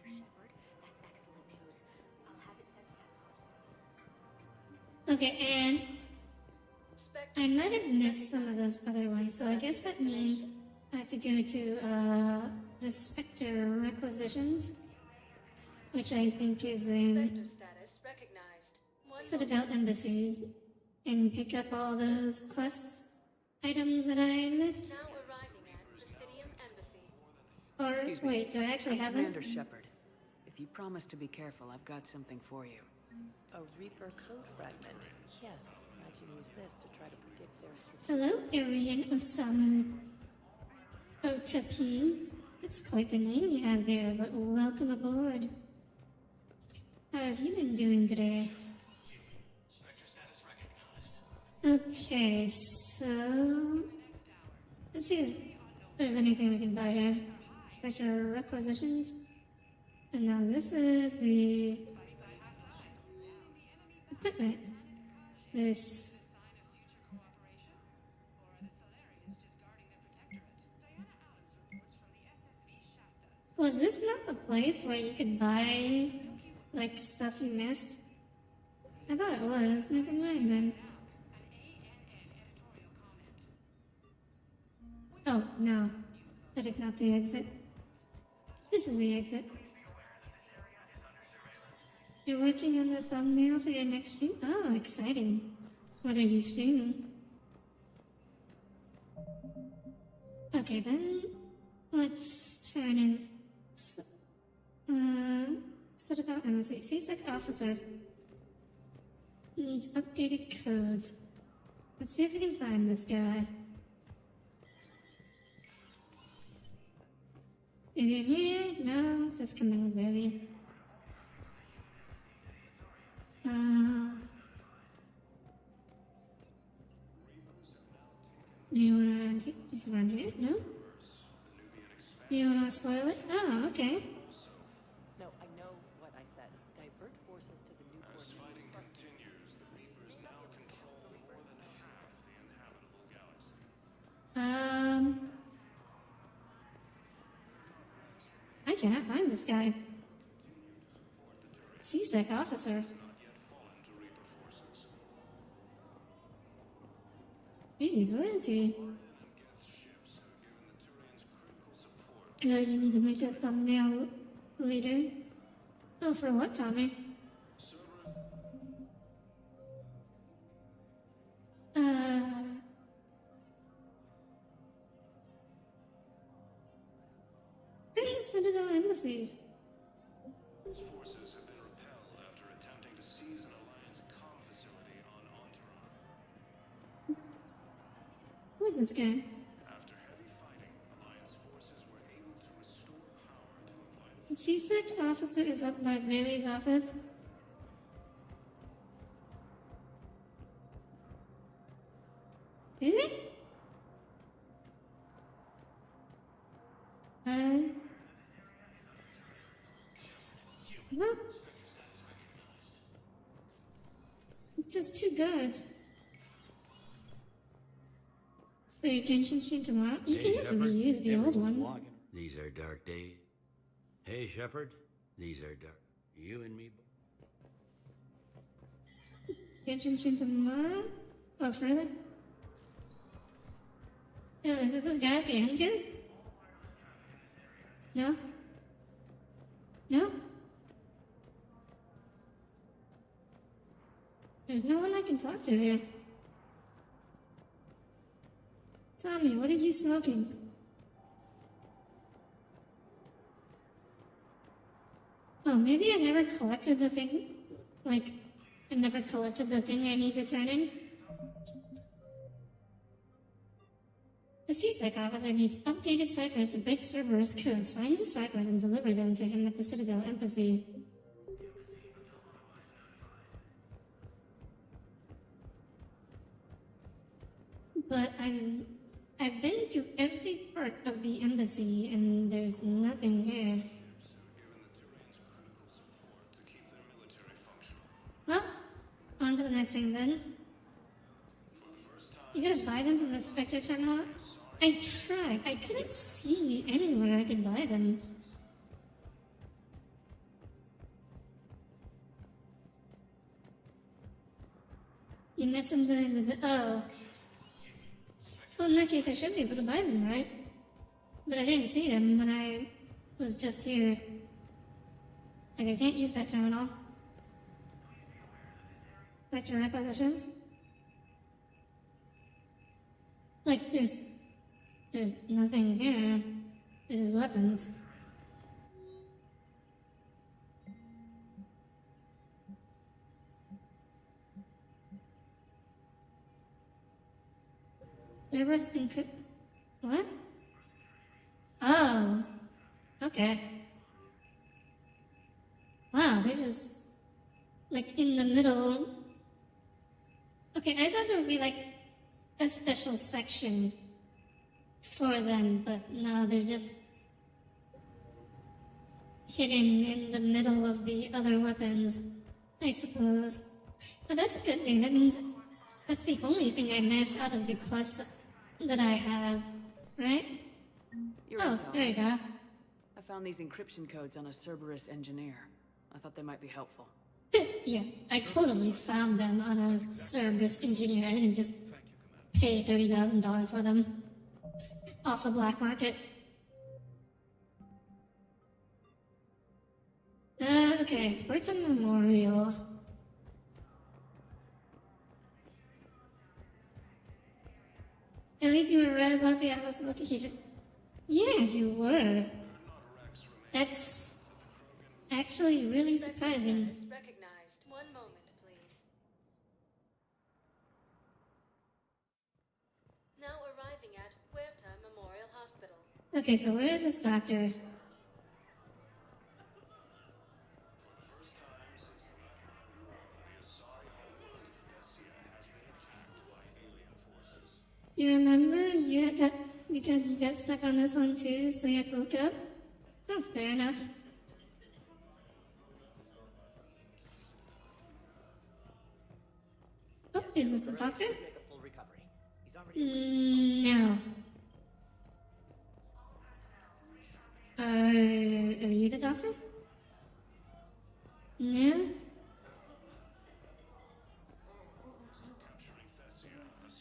Shepard, that's excellent news. I'll have it sent to that. Okay, and I might have missed some of those other ones, so I guess that means I have to go to the Spectre requisitions, which I think is in Citadel Embassies, and pick up all those quest items that I missed. Or Excuse me. wait, do I actually have them? Commander Shepard, if you promise to be careful, I've got something for you. A Reaper code fragment. Yes, I can use this to try to predict their Hello, Arian Osamu Otapi. That's quite the name you have there, but welcome aboard. How have you been doing today? Okay, so let's see if there's anything we can buy here. Spectre requisitions. And now this is the equipment. This. Was this not the place where you could buy, like, stuff you missed? I thought it was. Never mind then. Oh, no. That is not the exit. This is the exit. You're working on the thumbnail for your next stream? Oh, exciting. What are you streaming? Okay, then let's turn in. Set it out and see. CSEC officer needs updated codes. Let's see if we can find this guy. Is he here? No, it says command ready. Anyone around here? Is he around here? No? You wanna spoil it? Oh, okay. No, I know what I said. Divert forces to the new As fighting continues, the Reapers now control more than half the inhabitable galaxy. I cannot find this guy. CSEC officer. Jeez, where is he? Good, you need to make a thumbnail later. Oh, for what, Tommy? Where are the Citadel embassies? Forces have been repelled after attempting to seize an Alliance comm facility on Enteron. Who's this guy? After heavy fighting, Alliance forces were able to restore power to a vital. CSEC officer is up by Bailey's office. Is it? No. It's just 2 guards. For your Genshin stream tomorrow? You can just reuse the old one. These are dark days. Hey, Shepard. These are dark. You and me. Genshin stream tomorrow? Oh, further? Oh, is it this guy at the end here? No? No? There's no one I can talk to here. Tommy, what are you smoking? Oh, maybe I never collected the thing. Like, I never collected the thing I need to turn in. The CSEC officer needs updated ciphers to break Cerberus codes. Find the ciphers and deliver them to him at the Citadel embassy. But I've been to every part of the embassy and there's nothing here. Well, on to the next thing then. You gotta buy them from the Spectre terminal? I tried. I couldn't see anywhere I could buy them. You missed them during the... Oh. Well, in that case, I should be able to buy them, right? But I didn't see them when I was just here. Like, I can't use that terminal. Spectre acquisitions? Like, there's nothing here. This is weapons. Reverse encrypt. What? Oh. Okay. Wow, they're just like in the middle. Okay, I thought there would be like a special section for them, but no, they're just hidden in the middle of the other weapons, I suppose. But that's a good thing. That means that's the only thing I missed out of the quests that I have, right? You're Oh, intel. there you go. I found these encryption codes on a Cerberus engineer. I thought they might be helpful. Yeah, I totally found them on a Cerberus engineer. I didn't just pay $30,000 for them off the black market. Okay, where's a memorial? At least you were right about the Atlas location. Yeah, you were. That's actually really surprising. Recognized. One moment, please. Now arriving at Huerta Memorial Hospital. Okay, so where is this doctor? You remember you had got, because you got stuck on this one too, so you had to look it up? Oh, fair enough. Oh, is this the doctor? No. Are you the doctor? No?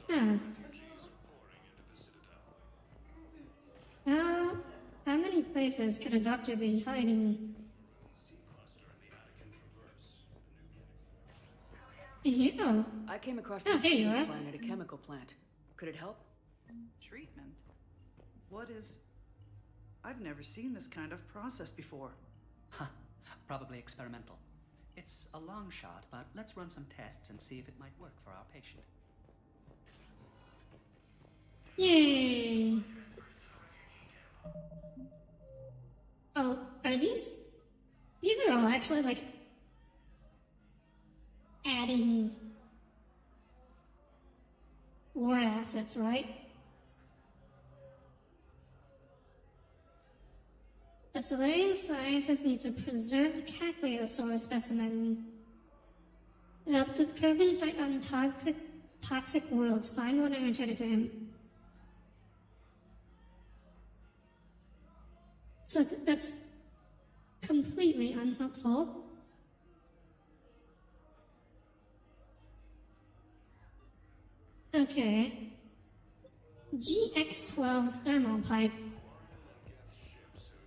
Huh. How many places could a doctor be hiding? In here? Oh. I came across Oh, this here you are. plant at a chemical plant. Could it help? Treatment? What is... I've never seen this kind of process before. Huh. Probably experimental. It's a long shot, but let's run some tests and see if it might work for our patient. Yay! Oh, are these... These are all actually, like, adding war assets, right? A Solarian scientist needs a preserved Cagliosaur specimen. Help the Krogan fight on toxic worlds. Find one and return it to him. So that's completely unhelpful. Okay. GX12 thermal pipe.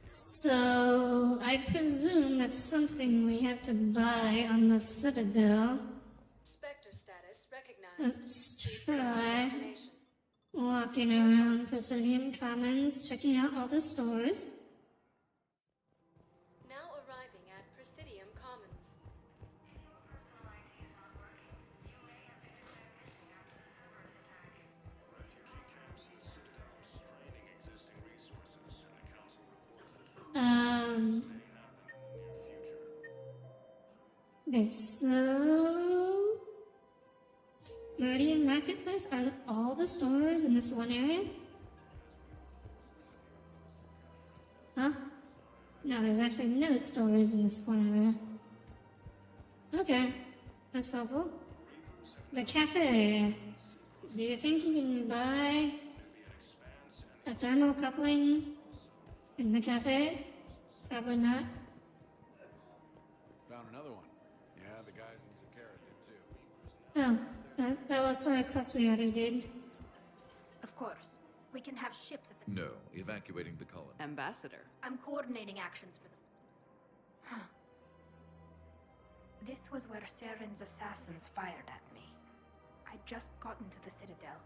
So I presume that's something we have to buy on the Citadel. Spectre status recognized. Let's try walking around Presidium Commons, checking out all the stores. Now arriving at Presidium Commons. Okay, so Guardian Marketplace, are all the stores in this one area? Huh? No, there's actually no stores in this one area. Okay, that's helpful. The cafe. Do you think you can buy a thermal coupling in the cafe? Probably not. Found another one. Yeah, the guys in Zakara did too. Oh, that was for a quest we already did. Of course. We can have ships at the... No, evacuating the colony. Ambassador. I'm coordinating actions for the... Huh. This was where Saren's assassins fired at me. I'd just gotten to the Citadel.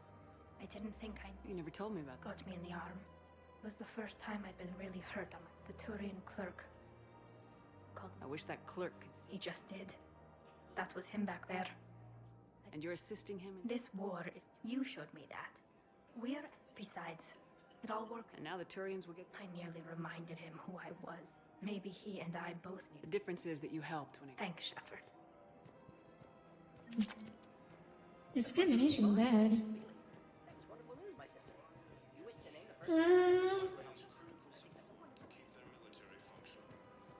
I didn't think I... You never told me about that. Got me in the arm. It was the first time I'd been really hurt on the Turian clerk. Called... I wish that clerk could see. He just did. That was him back there. And you're assisting him in... This war is... You showed me that. We're... Besides, it all worked. And now the Turians will get... I nearly reminded him who I was. Maybe he and I both knew. The difference is that you helped when it... Thanks, Shepard. Discrimination bad.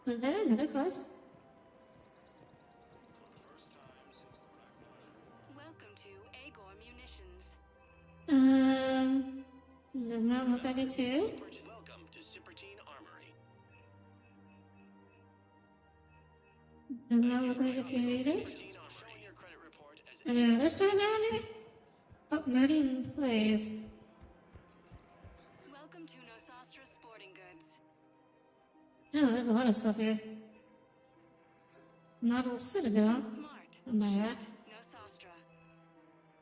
Was there another quest? does not look like it's here. Welcome to Sippertine Armory. Does not look like it's here either. Are there other stores around here? Oh, Meridian Place. Welcome to Nosastra Sporting Goods. Oh, there's a lot of stuff here. Novel Citadel. I'll buy that.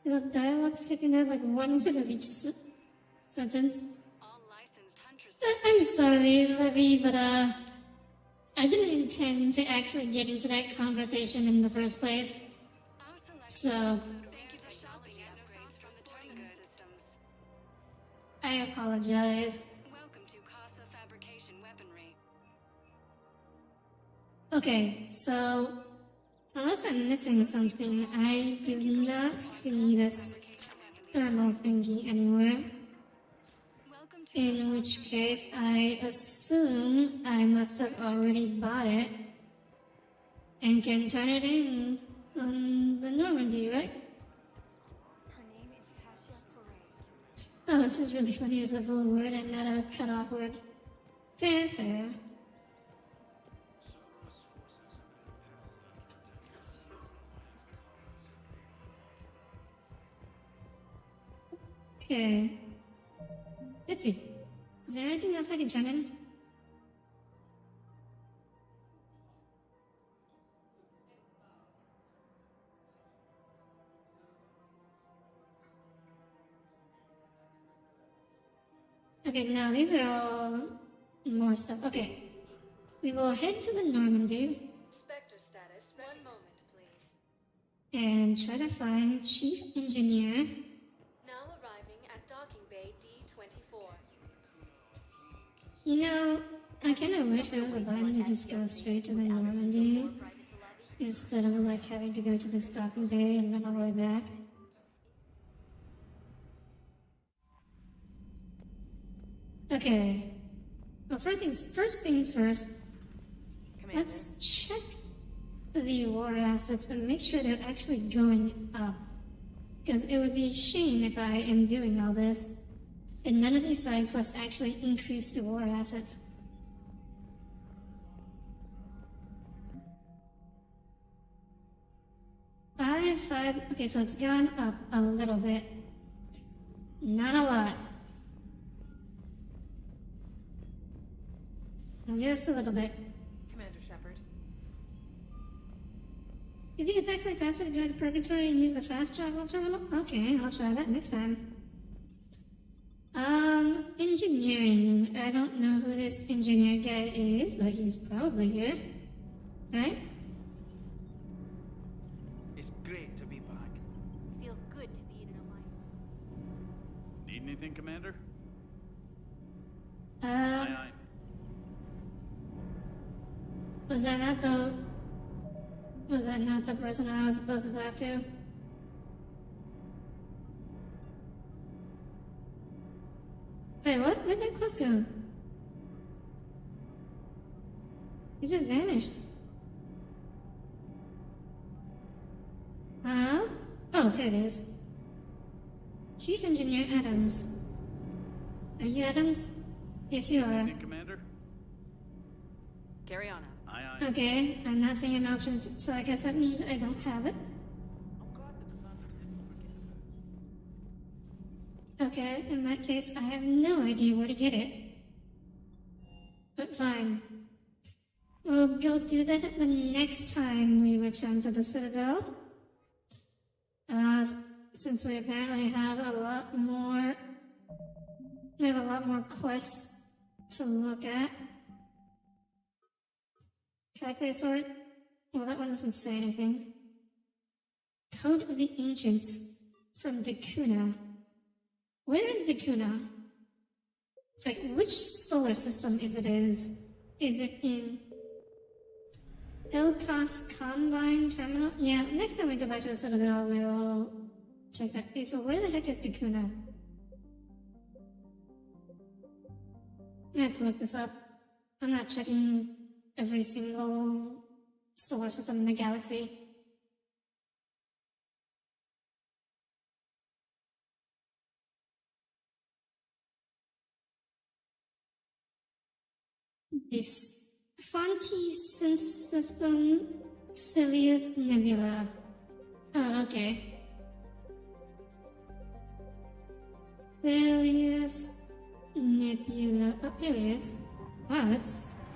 The dialogue skipping has like 1 minute of each sentence. I'm sorry, Levy, but I didn't intend to actually get into that conversation in the first place. So I apologize. Welcome to Casa Fabrication Weaponry. Okay, so unless I'm missing something, I do not see this thermal thingy anywhere. In which case, I assume I must have already bought it and can turn it in on the Normandy, right? Her name is Tasha Parade. Oh, this is really funny as a full word and not a cut-off word. Fair, fair. Okay. Let's see. Is there anything else I can turn in? Okay, now these are all more stuff. Okay. We will head to the Normandy Spectre status. 1 moment, please. and try to find Chief Engineer. Now arriving at docking bay D24. You know, I kind of wish there was a button to just go straight to the Normandy instead of like having to go to this docking bay and run all the way back. Okay. Well, first things first. Let's check the war assets and make sure they're actually going up. Because it would be a shame if I am doing all this and none of these side quests actually increase the war assets. Five. Okay, so it's gone up a little bit. Not a lot. Just a little bit. Commander Shepard. You think it's actually faster to go to Purgatory and use the fast travel terminal? Okay, I'll try that next time. Engineering. I don't know who this engineer guy is, but he's probably here. Right? It's great to be back. Feels good to be in an alliance. Need anything, Commander? Aye, aye. Was that not the person I was supposed to talk to? Wait, what? Where'd that quest go? It just vanished. Huh? Oh, here it is. Chief Engineer Adams. Are you Adams? Yes, you are. Commander? Carry on. Aye, aye. Okay, I'm not seeing an option, so I guess that means I don't have it. Okay, in that case, I have no idea where to get it. But fine. We'll go do that the next time we return to the Citadel. Since we apparently have a lot more... We have a lot more quests to look at. Calculate sort? Well, that one doesn't say anything. Code of the Ancients from Dakuna. Where is Dakuna? Like, which solar system is it? Is it in Elcos Combine Terminal? Yeah, next time we go back to the Citadel, we'll check that. Okay, so where the heck is Dakuna? I have to look this up. I'm not checking every single solar system in the galaxy. This Fonte System Sirius Nebula. Oh, okay. Sirius Nebula. Oh, here it is. Wow, that's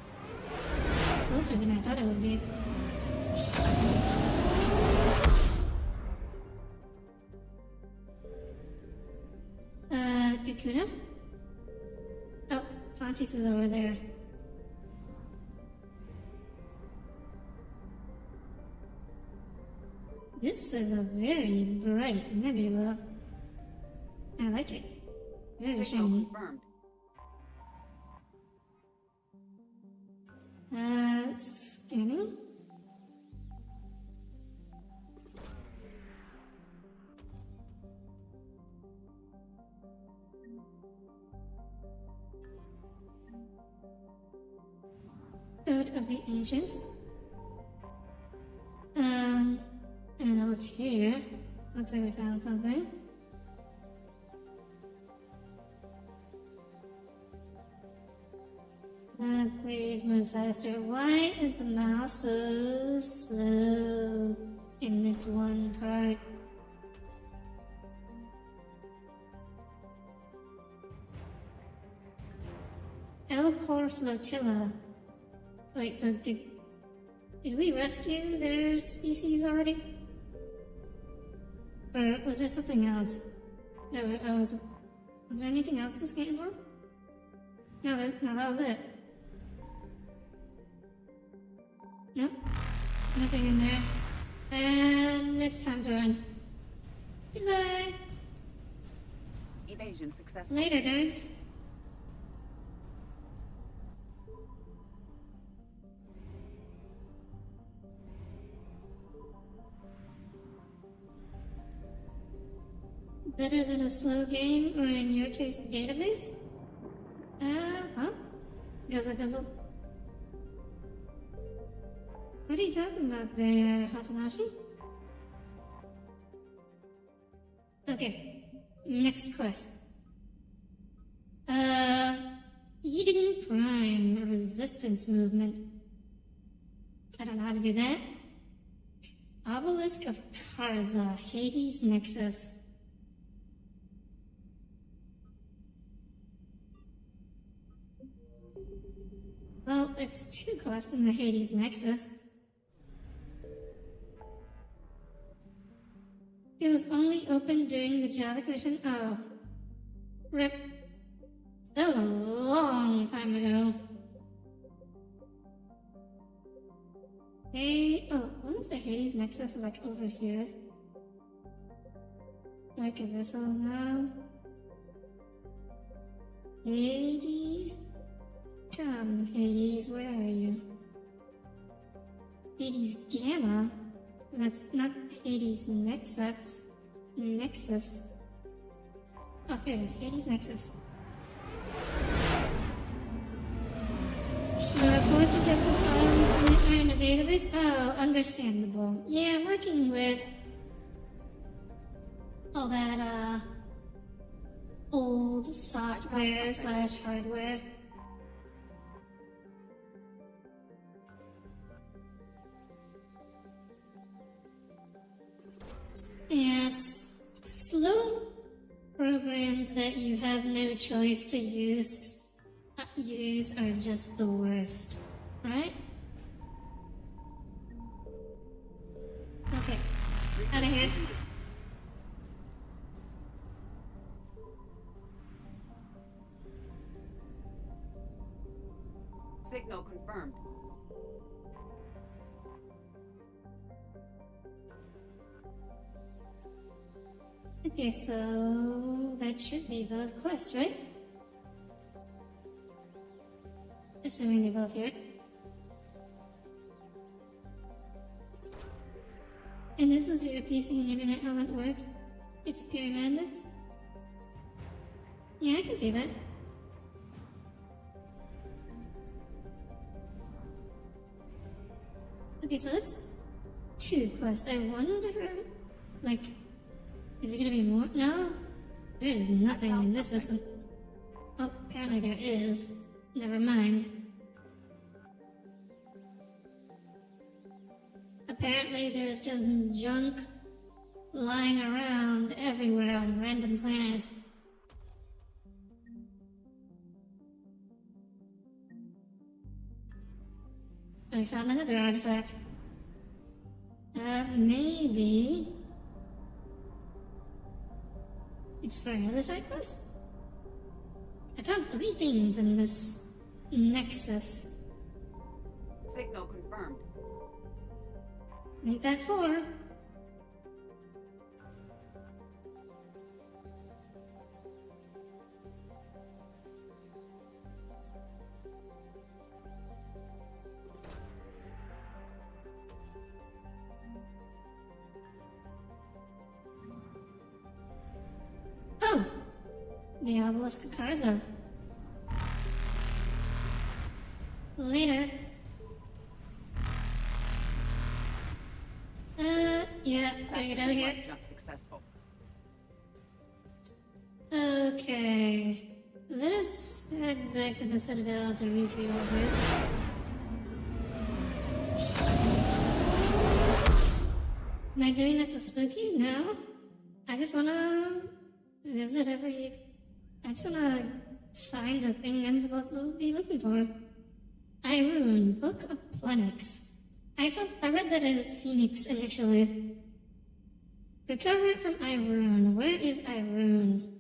closer than I thought it would be. Dakuna? Oh, Fontes is over there. This is a very bright nebula. I like it. Very shiny. Scanning? Code of the Ancients. I don't know what's here. Looks like we found something. Please move faster. Why is the mouse so slow in this one part? Elcor Flotilla. Wait, so did we rescue their species already? Or was there something else? Was there anything else to scan for? No, that was it. Nope, nothing in there. And it's time to run. Goodbye. Evasion successful. Later, nerds. Better than a slow game, or in your case, database? Huh? Guzzle guzzle. What are you talking about there, Hatanashi? Okay, next quest. Eden Prime Resistance Movement. I don't know how to do that. Obelisk of Karza, Hades Nexus. Well, there's 2 quests in the Hades Nexus. It was only open during the Javik mission. Oh. RIP. That was a long time ago. Hey, oh, wasn't the Hades Nexus like over here? Like a vessel now? Hades? Come, Hades, where are you? Hades Gamma? That's not Hades Nexus. Nexus. Oh, here it is, Hades Nexus. The reports of the files are in a database? Oh, understandable. Yeah, I'm working with all that, old software / hardware. Yes, slow programs that you have no choice to use are just the worst, right? Okay, out of here. Signal confirmed. Okay, so that should be both quests, right? Assuming they're both here. And this is your PC and internet how it work? It's pure madness? Yeah, I can see that. Okay, so that's 2 quests. I wonder, like, is there gonna be more? No? There is nothing in this system. Oh, apparently there is. Never mind. Apparently there's just junk lying around everywhere on random planets. I found another artifact. Maybe it's for another side quest? I found 3 things in this nexus. Signal confirmed. Make that 4. Oh! The obelisk of Karza. Later. Yeah, gotta get out of here. Jump successful. Okay. Let us head back to the Citadel to refuel first. Am I doing that to Spooky? No. I just wanna visit I just wanna find the thing I'm supposed to be looking for. Irune, Book of Plenyx. I read that as Phoenix initially. Recover it from Irune. Where is Irune?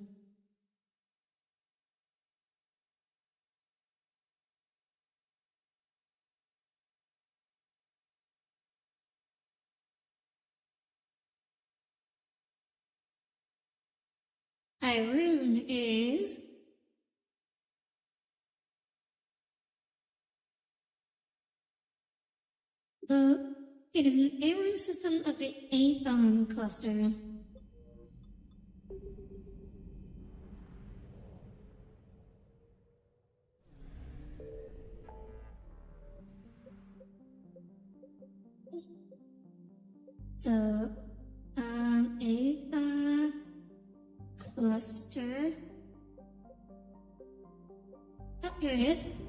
Irune is... It is an aerial system of the Aethon cluster. So, Aethon cluster. Oh, here it is.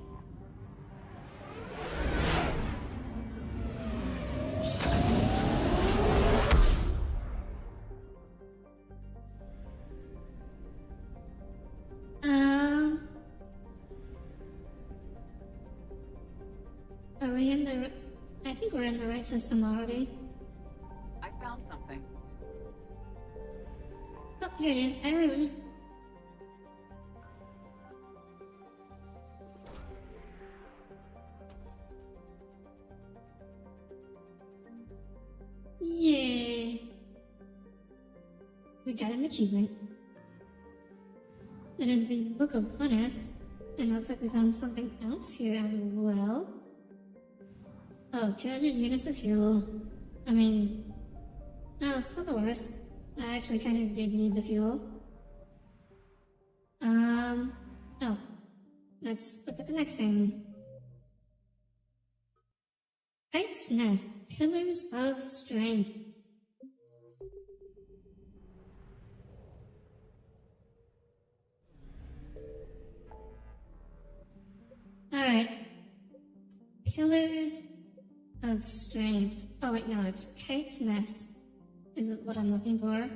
Are we in the... I think we're in the right system already. I found something. Oh, here it is, Irune. Yay! We got an achievement. That is the Book of Plenyx, and it looks like we found something else here as well. Oh, 200 units of fuel. I mean, no, it's not the worst. I actually kind of did need the fuel. Oh. Let's look at the next thing. Kite's Nest, Pillars of Strength. Alright. Pillars of Strength. Oh wait, no, it's Kite's Nest. Is it what I'm looking for?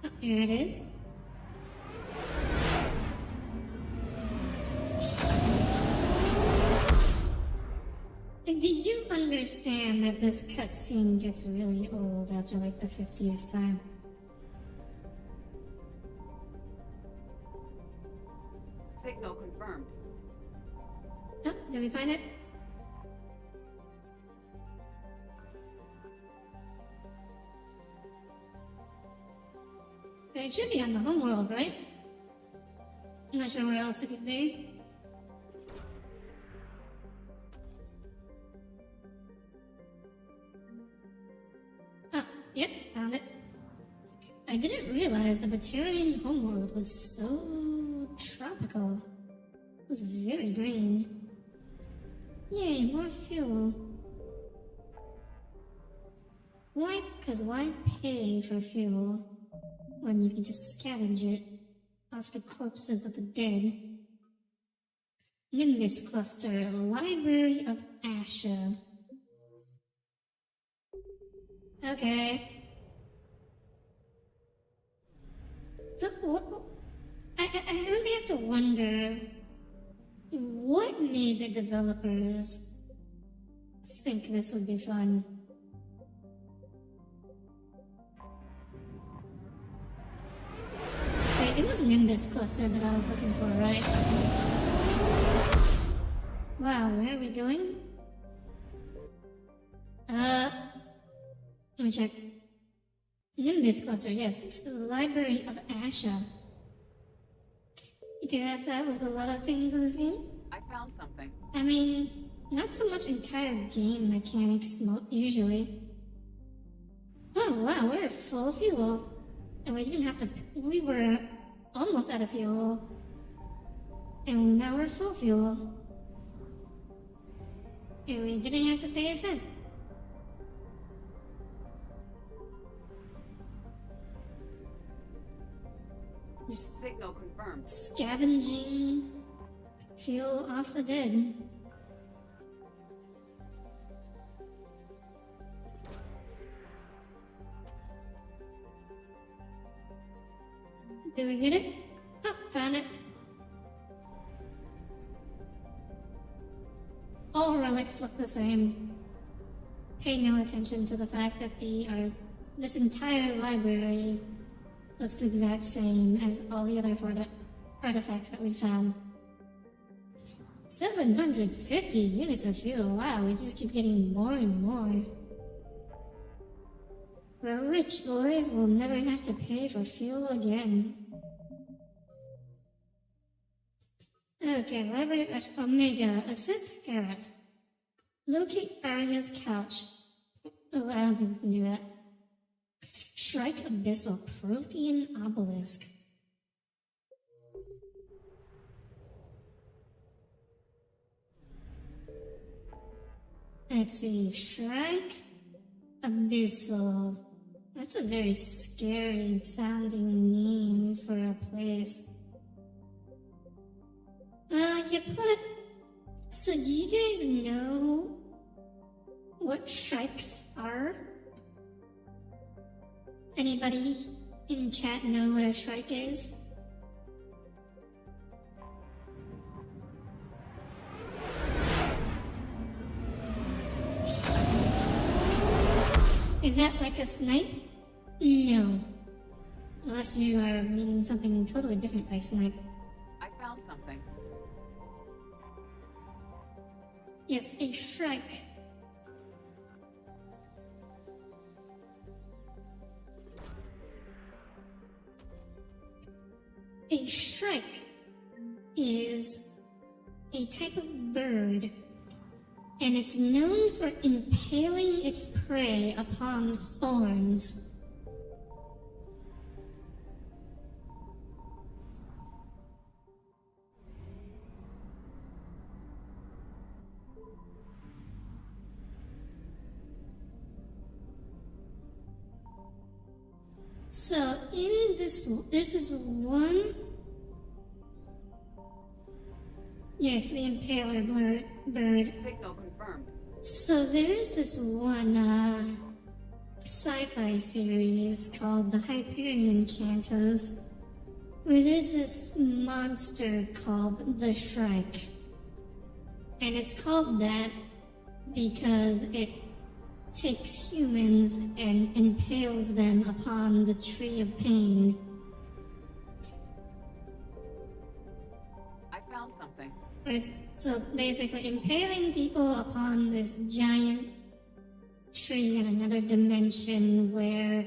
Oh, here it is. Did you understand that this cutscene gets really old after like the 50th time? Signal confirmed. Oh, did we find it? It should be on the homeworld, right? I'm not sure where else it could be. Ah, yep, found it. I didn't realize the Batarian homeworld was so tropical. It was very green. Yay, more fuel. Why? Because why pay for fuel when you can just scavenge it off the corpses of the dead? Nimbus Cluster, Library of Asha. Okay. So, I really have to wonder what made the developers think this would be fun. Wait, it was Nimbus Cluster that I was looking for, right? Wow, where are we going? Let me check. Nimbus Cluster, yes, it's the Library of Asha. You can ask that with a lot of things in this game. I found something. I mean, not so much entire game mechanics usually. Oh wow, we're at full fuel. And we didn't have to, we were almost out of fuel. And now we're full fuel. And we didn't have to pay a cent. Signal confirmed. Scavenging fuel off the dead. Did we get it? Oh, found it. All relics look the same. Pay no attention to the fact that this entire library looks the exact same as all the other artifacts that we found. 750 units of fuel. Wow, we just keep getting more and more. We're rich, boys. We'll never have to pay for fuel again. Okay, Library of Omega. Assist Garrett. Locate Arya's couch. Oh, I don't think we can do that. Shrike Abyssal Prothean Obelisk. Let's see, Shrike Abyssal. That's a very scary sounding name for a place. So do you guys know what shrikes are? Anybody in chat know what a shrike is? Is that like a snipe? No. Unless you are meaning something totally different by snipe. I found something. Yes, a shrike. A shrike is a type of bird, and it's known for impaling its prey upon thorns. So in this, there's this one. Yes, the impaler bird. Signal confirmed. So there's this one sci-fi series called the Hyperion Cantos, where there's this monster called the Shrike. And it's called that because it takes humans and impales them upon the Tree of Pain. I found something. So basically, impaling people upon this giant tree in another dimension where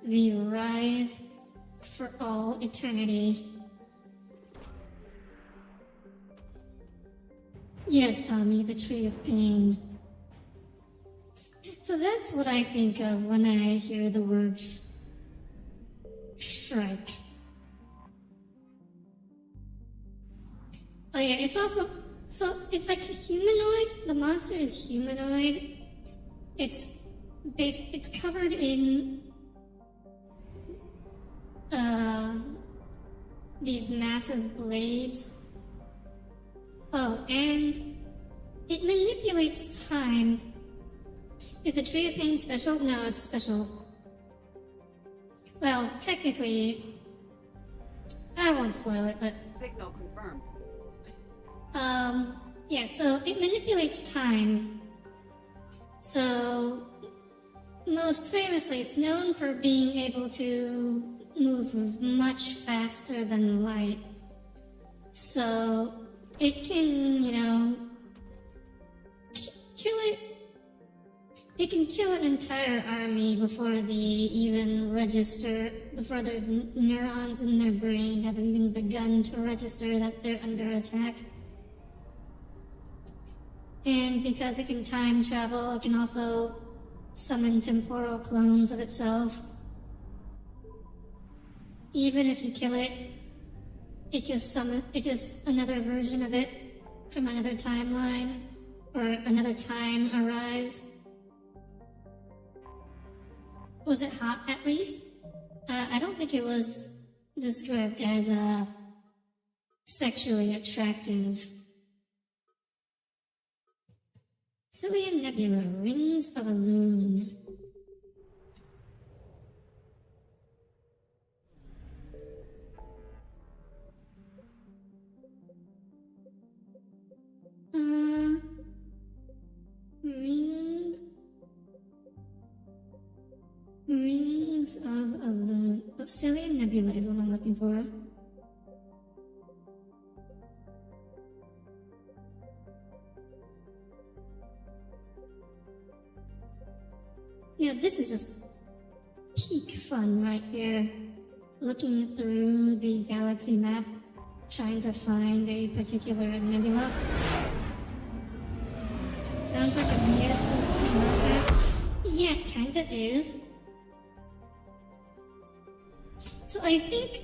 they writhe for all eternity. Yes, Tommy, the Tree of Pain. So that's what I think of when I hear the word shrike. Oh yeah, it's also, so it's like humanoid. The monster is humanoid. It's covered in these massive blades. Oh, and it manipulates time Is the Tree of Pain special? No, it's special. Well, technically, I won't spoil it, but Signal confirmed. yeah, so it manipulates time. So, most famously, it's known for being able to move much faster than light. So, it can, you know, kill it. It can kill an entire army before they even register, before their neurons in their brain have even begun to register that they're under attack. And because it can time travel, it can also summon temporal clones of itself. Even if you kill it, it just another version of it from another timeline or another time arrives. Was it hot at least? I don't think it was described as sexually attractive. Cillian Nebula, Rings of Elune. Rings of Elune. Oh, Cillian Nebula is what I'm looking for. Yeah, this is just peak fun right here. Looking through the galaxy map, trying to find a particular nebula. Sounds like a BS monster. Yeah, it kinda is. So I think,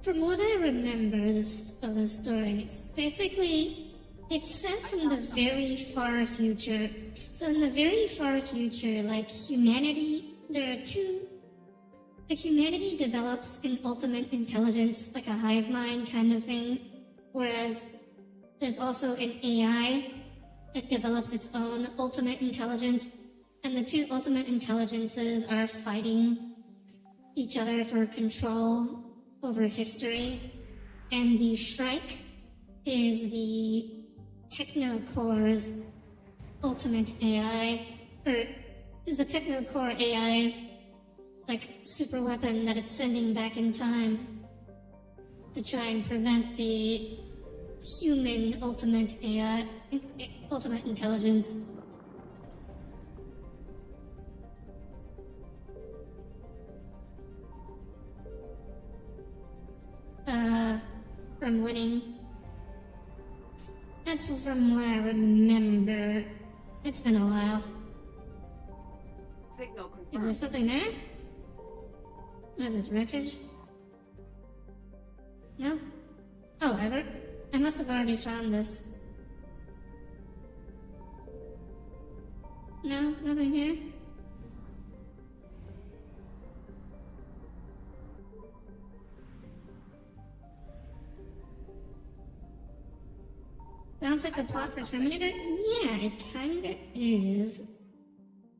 from what I remember of the stories, basically, it's set from the very far future. So in the very far future, like humanity, the humanity develops an ultimate intelligence, like a hive mind kind of thing, whereas there's also an AI that develops its own ultimate intelligence, and the two ultimate intelligences are fighting each other for control over history. And the Shrike is the Technocore's ultimate AI, or is the Technocore AI's like super weapon that it's sending back in time to try and prevent the human ultimate AI, ultimate intelligence. From winning. That's from what I remember. It's been a while. Signal confirmed. Is there something there? What is this, wreckage? No? Oh, I must have already found this. No? Nothing here? Sounds like the plot for Terminator? Yeah, it kinda is.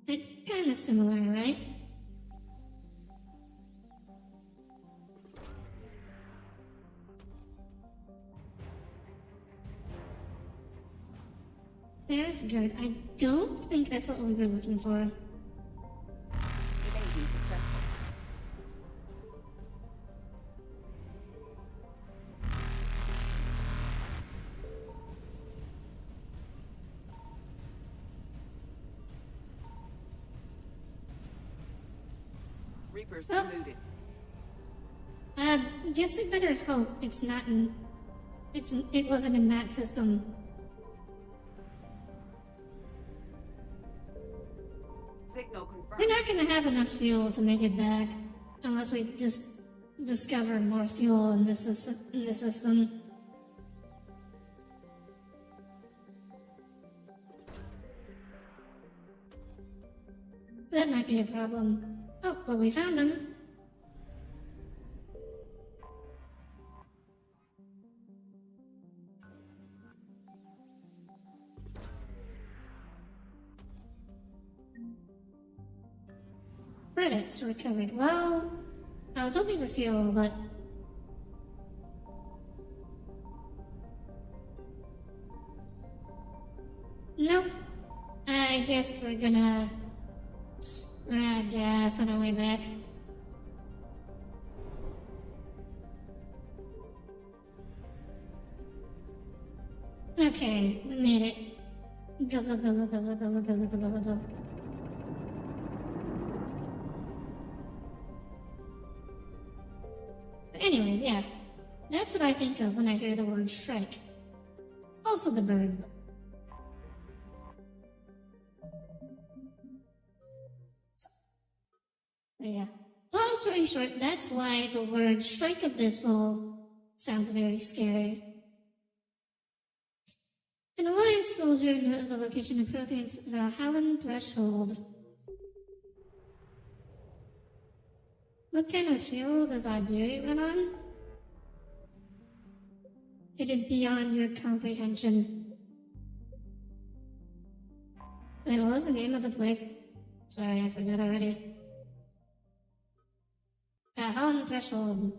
It's kinda similar, right? There's good. I don't think that's what we were looking for. Reapers eluded. Guess we better hope it's not in. It wasn't in that system. Signal confirmed. We're not gonna have enough fuel to make it back unless we just discover more fuel in this system. That might be a problem. Oh, but we found them. Credits recovered. Well, I was hoping for fuel, but... Nope. I guess we're gonna run out of gas on our way back. Okay, we made it. Guzzle, guzzle, guzzle, guzzle, guzzle, guzzle, guzzle. But anyways, yeah. That's what I think of when I hear the word Shrike. Also the bird. Yeah. Long story short, that's why the word Strike Abyssal sounds very scary. An Alliance soldier knows the location of Prothean's Valhallan threshold. What kind of fuel does Arduri run on? It is beyond your comprehension. Wait, what was the name of the place? Sorry, I forgot already. Valhallan threshold.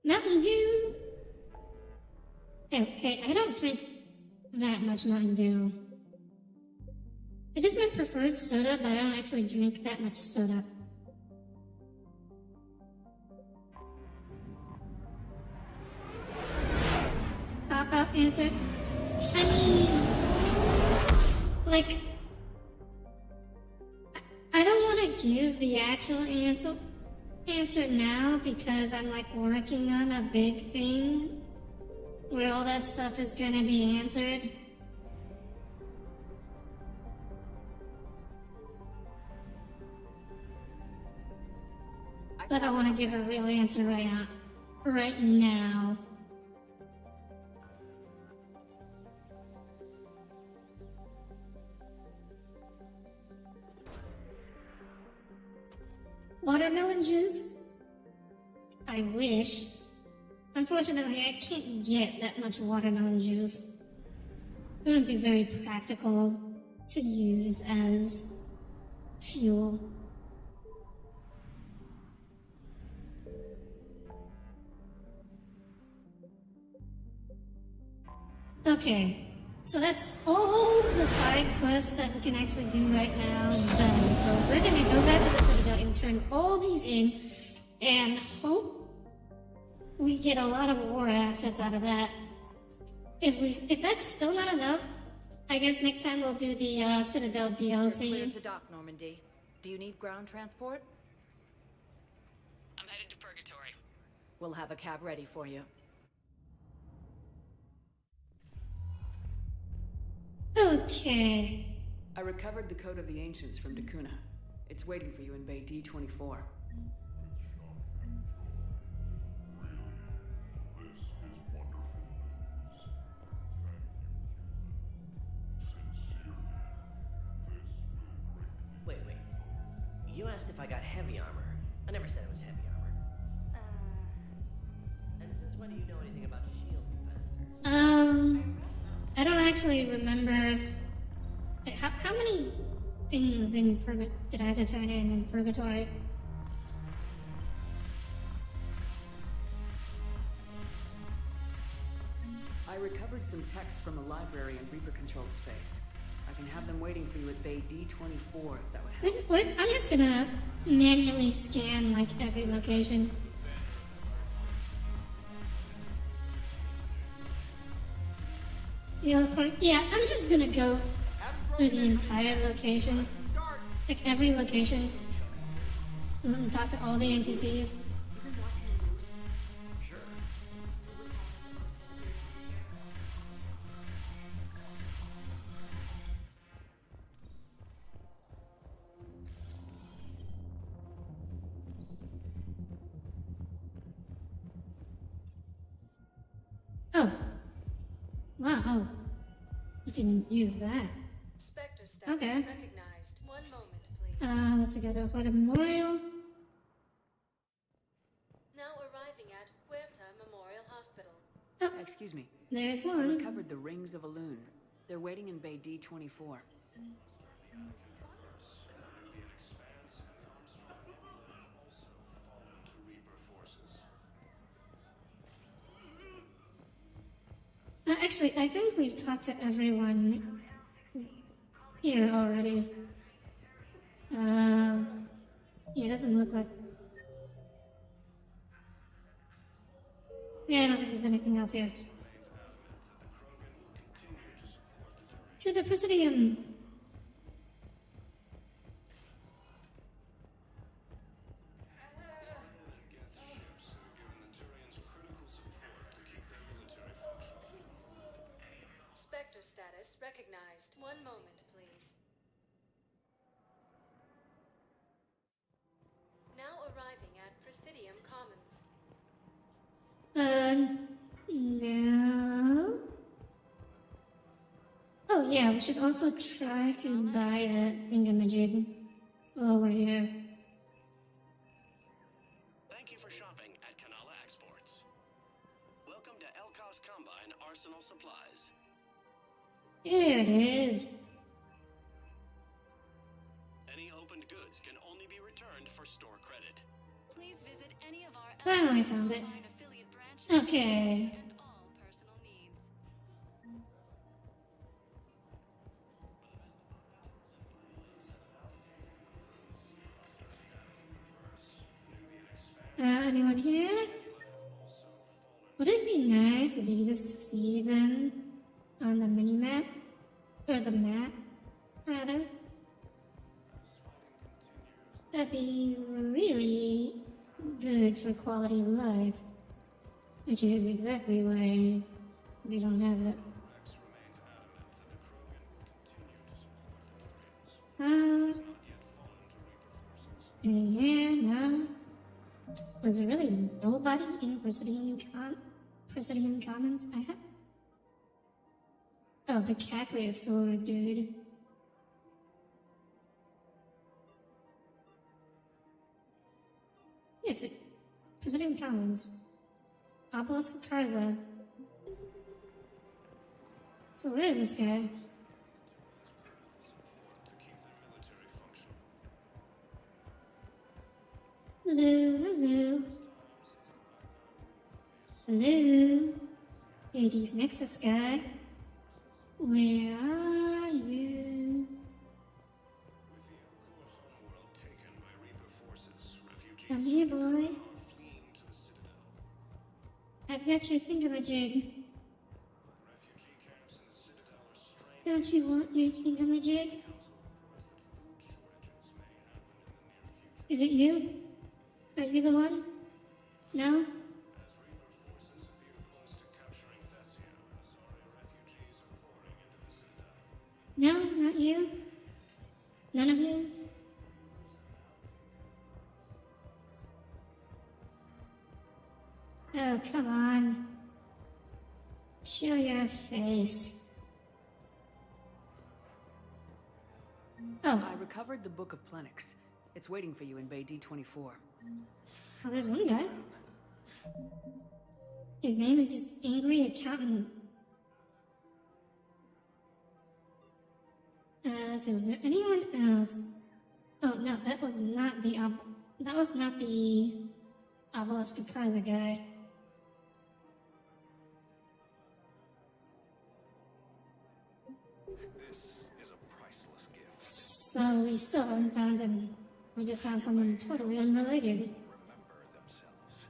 Mountain Dew! Hey, I don't drink that much Mountain Dew. It is my preferred soda, but I don't actually drink that much soda. Pop-up answer? I mean... Like... I don't want to give the actual answer now because I'm like working on a big thing where all that stuff is gonna be answered. But I want to give a real answer right now. Watermelon juice? I wish. Unfortunately, I can't get that much watermelon juice. It wouldn't be very practical to use as fuel. Okay, so that's all the side quests that we can actually do right now done. So we're gonna go back to the Citadel and turn all these in and hope we get a lot of war assets out of that. If that's still not enough, I guess next time we'll do the Citadel DLC. Clear to dock, Normandy. Do you need ground transport? I'm headed to Purgatory. We'll have a cab ready for you. Okay. I recovered the Code of the Ancients from Dakuna. It's waiting for you in Bay D24. Wait. You asked if I got heavy armor. I never said it was heavy armor. And since when do you know anything about shield capacitors? I don't actually remember. How many things in did I have to turn in Purgatory? I recovered some texts from a library in Reaper-controlled space. I can have them waiting for you at Bay D24 if that would help. I'm just gonna manually scan like every location. Yeah, I'm just gonna go through the entire location, like every location, and talk to all the NPCs. Oh. Wow, oh. You can use that. Okay. Recognized. 1 moment, please. Let's go to Huerta Memorial. Now arriving at Huerta Memorial Hospital. Oh, excuse me. There's I one. recovered the Rings of Elune. They're waiting in Bay D24. Actually, I think we've talked to everyone here already. Yeah, it doesn't look like... Yeah, I don't think there's anything else here. To the Presidium! Spectre status recognized. One moment, please. Now arriving at Presidium Commons. No. Oh yeah, we should also try to buy that thingamajig while we're here. Thank you for shopping at Kanala Exports. Welcome to Elkos Combine Arsenal Supplies. Here it is. Any opened goods can only be returned for store credit. Please visit any of our Finally found it. affiliate branches Okay. and all personal needs. Anyone here? Would it be nice if you could just see them on the mini-map? Or the map, rather? That'd be really good for quality of life. Which is exactly why we don't have it. Anything here? No? Was there really nobody in Presidium Commons? I have... Oh, the Cacliosaur dude. Yes, it... Presidium Commons. Obelisk Karza. So where is this guy? Hello, hello. Hello. Hades Nexus guy. Where are you? Come here, boy. I've got your thingamajig. Don't you want your thingamajig? Is it you? Are you the one? No? No, not you? None of you? Oh, come on. Show your face. Oh. I recovered the Book of Plenix. It's waiting for you in Bay D24. Oh, there's one guy. His name is just Angry Accountant. So was there anyone else? Oh no, that was not the Obelisk of Karza guy. This is a priceless gift. So we still haven't found him. We just found someone totally unrelated. Remember themselves.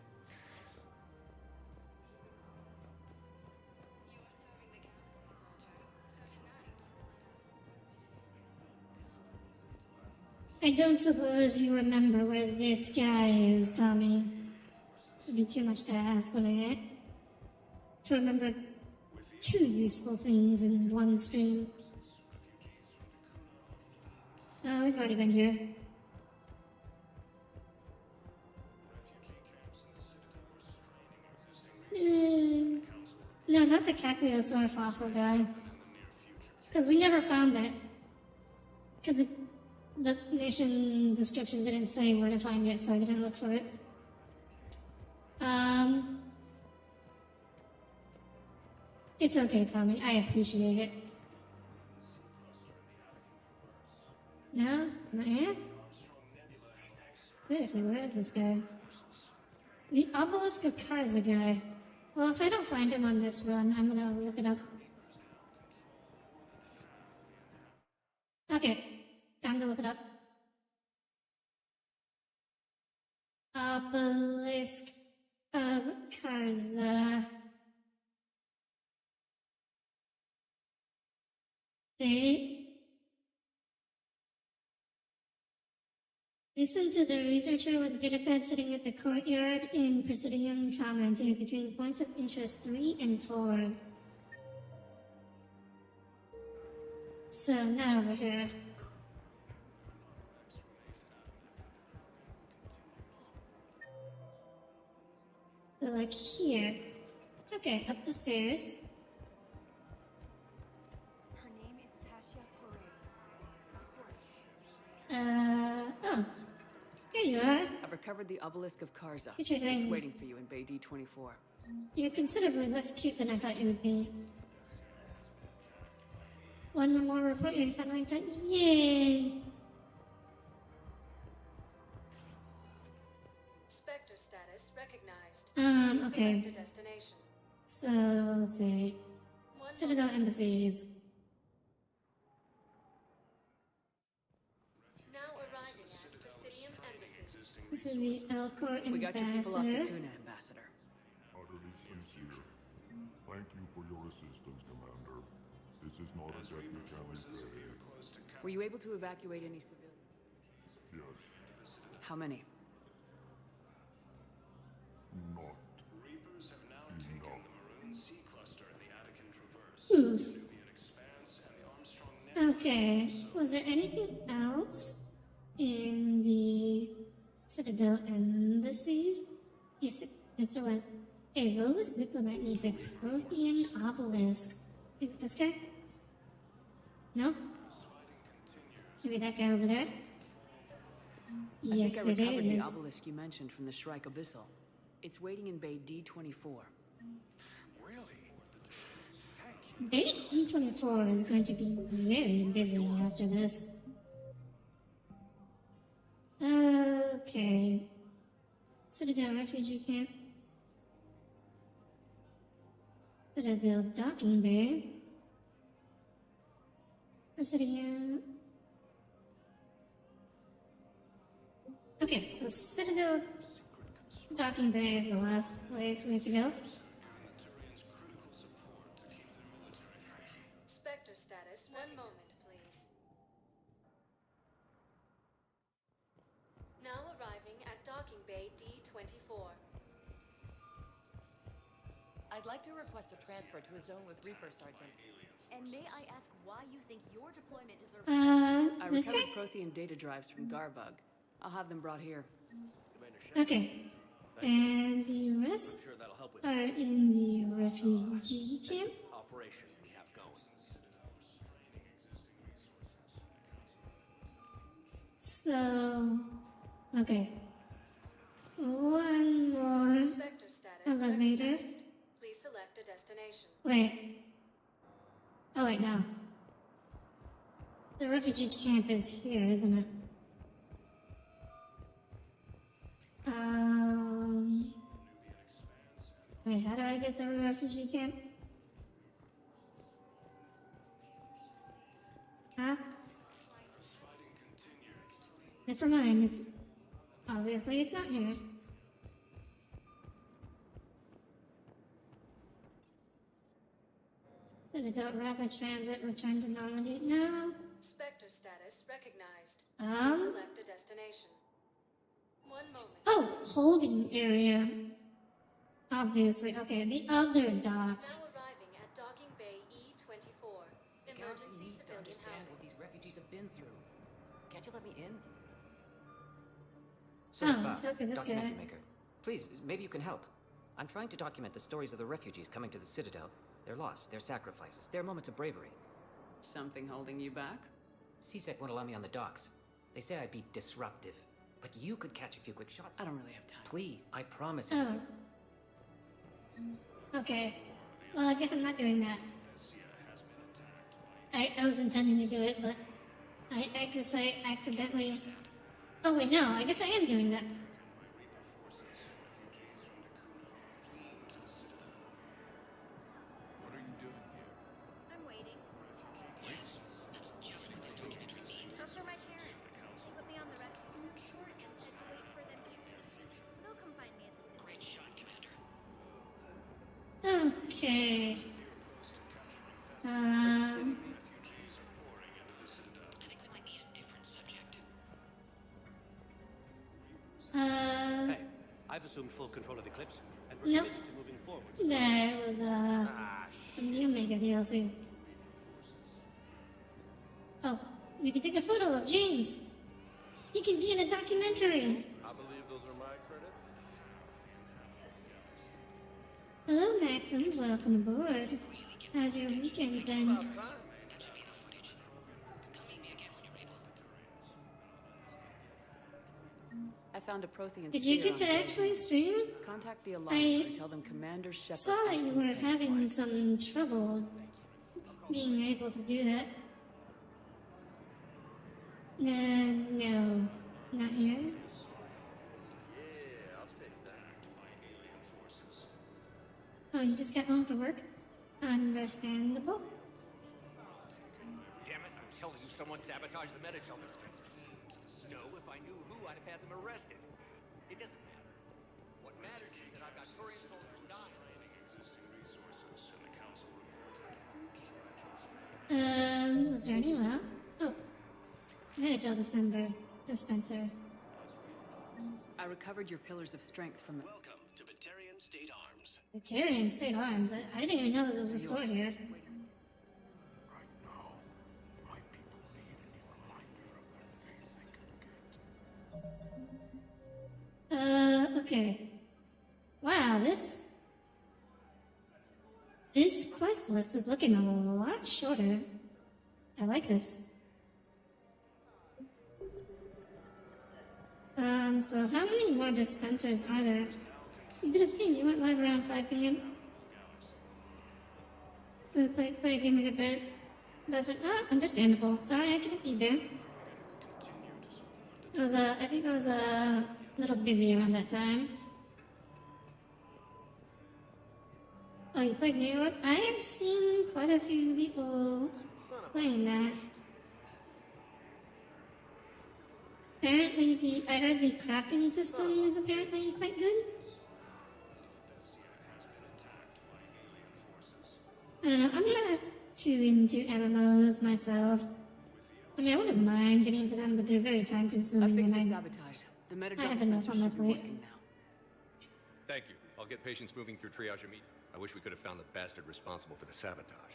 I don't suppose you remember where this guy is, Tommy. It'd be too much to ask, wouldn't it? To remember two useful things in one stream. Oh, we've already been here. No, not the Cacliosaur fossil guy. Because we never found that. Because the mission description didn't say where to find it, so I didn't look for it. It's okay, Tommy. I appreciate it. No? Not here? Seriously, where is this guy? The Obelisk of Karza guy. Well, if I don't find him on this run, I'm gonna look it up. Okay, time to look it up. Obelisk of Karza. They listen to the researcher with the datapad sitting at the courtyard in Presidium Commons between points of interest 3 and 4. So, not over here. They're like here. Okay, up the stairs. Her name is Tasha Poré. Oh. Here you are. I've recovered the Obelisk of Karza. Interesting. It's waiting for you in Bay D24. You're considerably less cute than I thought you would be. One more report, you're something like that. Yay! Spectre status recognized. Okay. Select a destination. So, let's see. Citadel Embassies. Now arriving at Presidium Embassy. This is the Elcor We got your people off to Ambassador. Kuna, Ambassador. Utterly sincere. Thank you for your assistance, Commander. This is not a debt we can repay. Were you able to evacuate any civilians? Yes. How many? Not Reapers have now taken the Maroon Sea cluster in the Attican Traverse. Oof. Nubian Expanse and the Armstrong Nebula. Okay. Was there anything else in the Citadel Embassies? Yes, there was. A Volus diplomat needs a Prothean obelisk. Is it this guy? No? Maybe that guy over there? Yes, I think I recovered it the is. obelisk you mentioned from the Shrike Abyssal. It's waiting in Bay D24. Really? Bait D24 is going to be very busy after this. Okay. Citadel refugee camp. Citadel docking bay. Presidium. Okay, so Citadel docking bay is the last place we have to go. Spectre status. One moment, please. Now arriving at docking bay D24. I'd like to request a transfer to a zone with Reaper, Sergeant. And may I ask why you think your deployment deserves... I This recovered guy? Prothean data drives from Garbug. I'll have them brought here. Okay. And the rest Sure that'll help with are in the refugee camp. operation we have going. So, okay. One more Spectre status. elevator. recognized. Please select a destination. Wait. Oh, wait, no. The refugee camp is here, isn't it? Wait, how do I get the refugee camp? Huh? Never mind, it's... Obviously, it's not here. Adult rapid transit return to Normandy. No. Spectre status recognized. Um. Select a destination. One moment. Oh, holding area. Obviously. Okay, the other dots. Now arriving at docking bay E24. The galaxy Emergency needs to civilian understand housing. what these refugees have been through. Can't you let me in? So, look at this documentary guy. maker, please, maybe you can help. I'm trying to document the stories of the refugees coming to the Citadel. Their loss, their sacrifices, their moments of bravery. Something holding you back? CSEC won't allow me on the docks. They say I'd be disruptive. But you could catch a few quick shots. I don't really have time. Please, I promise you. Oh. Okay. Well, I guess I'm not doing that. I was intending to do it, but I guess I accidentally... Oh wait, no, I guess I am doing that. Okay. Hey, I've assumed full control of Eclipse, and we're Nope. committed to moving forward. There was a new Mega DLC. Oh, you can take a photo of James. He can be in a documentary. I believe those are my credits. Hello, Maxim. Welcome aboard. How's your weekend been? I found a Prothean Did you sphere get to on board. actually stream? Contact the Alliance and tell them Commander Shepard Saw that you were having some trouble being able to do that. No, not here. Oh, you just got home from work? Understandable. Damn it, I'm telling you, someone sabotaged the Medi-Gel dispensers. No, if I knew who, I'd have had them arrested. It doesn't matter. What matters is that I've got Turian soldiers dying. Was there any route? Oh, Medi-Gel dispenser. I recovered your pillars of strength from the... Welcome to Batarian State Arms. Batarian State Arms. I didn't even know that there was a store here. Okay. Wow, this quest list is looking a lot shorter. I like this. So how many more dispensers are there? You did a stream, you went live around 5 p.m. Play a game in a bit. That's understandable. Sorry I couldn't be there. I think I was a little busy around that time. Oh, you played New York? I have seen quite a few people playing that. Apparently, I heard the crafting system is apparently quite good. I don't know, I'm not too into MMOs myself. I mean, I wouldn't mind getting into them, but they're very time consuming. I fixed and the sabotage. The I Medi-Gel have enough dispenser on my should be plate. working now. Thank you. I'll get patients moving through triage immediately. I wish we could have found the bastard responsible for the sabotage.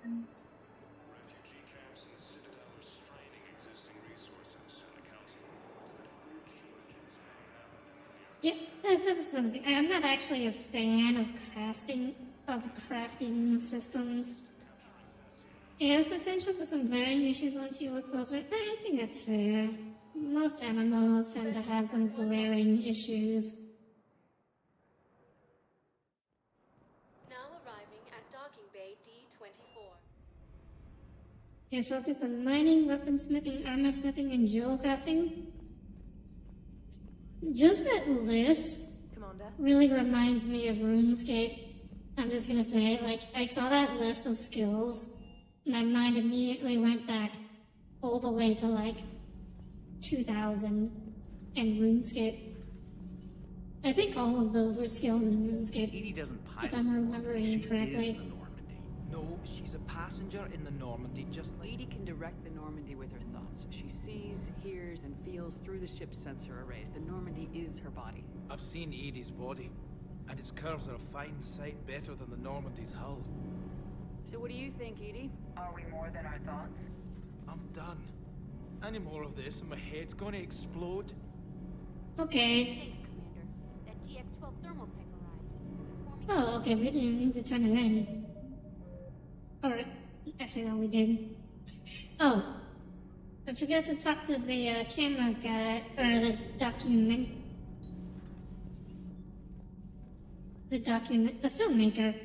Refugee camps in the Citadel are straining existing resources and accounting reports that food shortages may happen in the near Yeah, that's another thing. I'm not actually a fan of crafting systems. It has potential for some glaring issues once you look closer. I think that's fair. Most MMOs tend to have some glaring issues. Now arriving at docking bay D24. You're focused on mining, weaponsmithing, armor smithing, and jewel crafting? Just that list really reminds me of RuneScape. I'm just gonna say it, like, I saw that list of skills, my mind immediately went back all the way to, like, 2000 and RuneScape. I think all of those were skills in RuneScape, Edie doesn't pilot. if I'm remembering correctly. Is the Normandy. No, she's a passenger in the Normandy, just like... Edie can direct the Normandy with her thoughts. She sees, hears, and feels through the ship's sensor arrays. The Normandy is her body. I've seen Edie's body, and its curves are a fine sight better than the Normandy's hull. So what do you think, Edie? Are we more than our thoughts? I'm done. Any more of this and my head's gonna explode. Okay. That GX-12 thermal pick arrived. Oh, okay, we didn't need to turn it in. Or, actually, no, we did. Oh, I forgot to talk to the camera guy, or the filmmaker.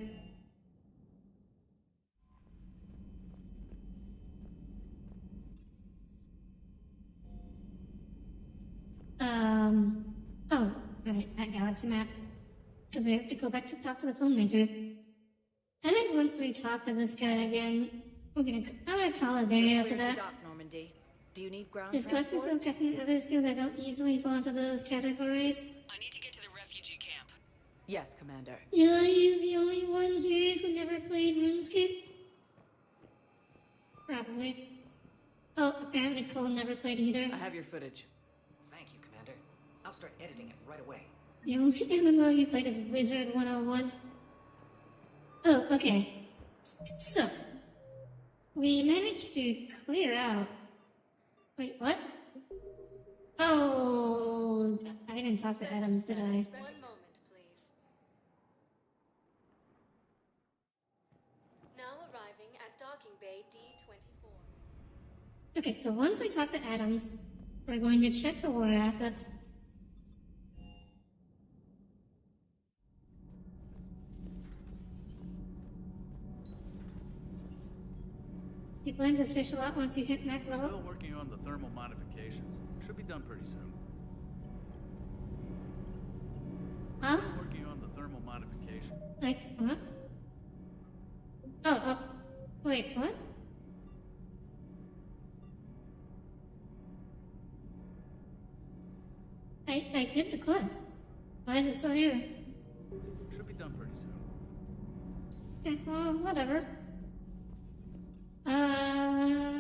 Oh, right, that galaxy map. Because we have to go back to talk to the filmmaker. I think once we talk to this guy again, I'm gonna call it a day after that. Normandy. Do you need ground Is collecting some crafting and other skills that don't easily fall into those categories? I need to get to the refugee camp. Yes, Commander. Are you the only one here who never played RuneScape? Probably. Oh, apparently Cole never played either. I have your footage. Thank you, Commander. I'll start editing it right away. The only MMO you played is Wizard 101. Oh, okay. So, we managed to clear out... Wait, what? Oh, I didn't talk to Adams, did I? 1 moment, please. Now arriving at docking bay D24. Okay, so once we talk to Adams, we're going to check the war assets. You plan to fish a lot once you hit max level? Still working on the thermal modifications. Should be done pretty soon. Huh? Still working on the thermal modification. Like, what? Oh, wait, what? I did the quest. Why is it still here? Should be done pretty soon. Okay, well, whatever.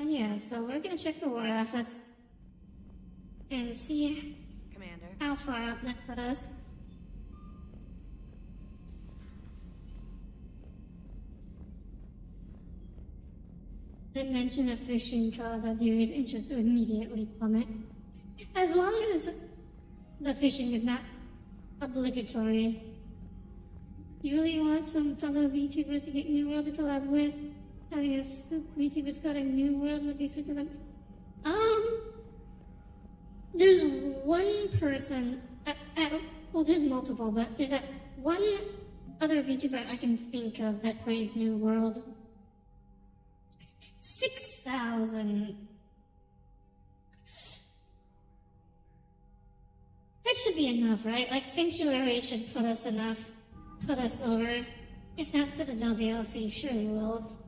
Yeah, so we're gonna check the war assets and see Commander. how far up that put us. The mention of fishing caused Adiri's interest to immediately plummet. As long as the fishing is not obligatory. You really want some fellow VTubers to get New World to collab with? Having a VTuber got a New World would be super fun. There's one person, well, there's multiple, but there's that one other VTuber I can think of that plays New World. 6,000. That should be enough, right? Like, Sanctuary should put us over. If not, Citadel DLC surely will.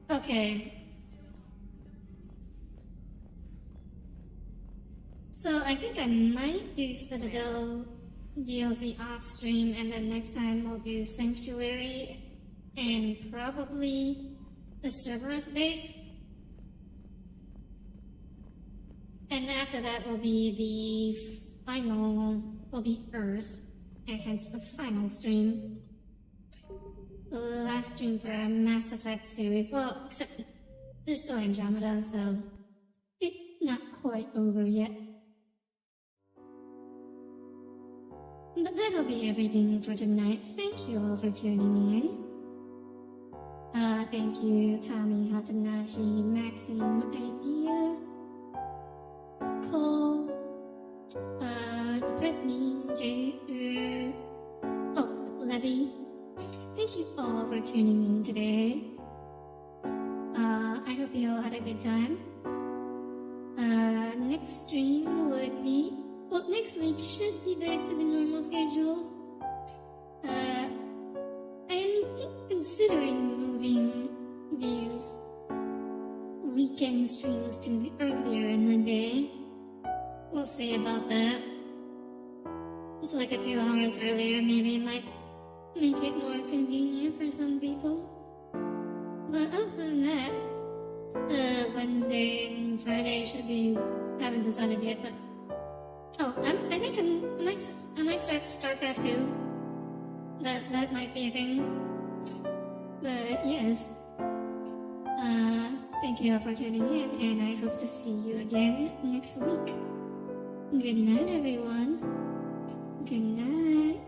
Okay. So, I think I might do Citadel DLC off stream, and then next time we'll do Sanctuary, and probably the Cerberus base. And after that will be Earth, and hence the final stream. The last stream for our Mass Effect series. Well, except there's still Andromeda, so it's not quite over yet. But that'll be everything for tonight. Thank you all for tuning in. Thank you, Tommy, Hatanashi, Maxime, Idea, Cole, Depressed Me, Levy. Thank you all for tuning in today. I hope you all had a good time. Next stream would be... Well, next week should be back to the normal schedule. I am considering moving these weekend streams to be earlier in the day. We'll see about that. It's like a few hours earlier, maybe it might make it more convenient for some people. But other than that, Wednesday and Friday should be... haven't decided yet, but... Oh, I think I might start StarCraft 2. That might be a thing. But yes. Thank you all for tuning in, and I hope to see you again next week. Good night, everyone. Good night.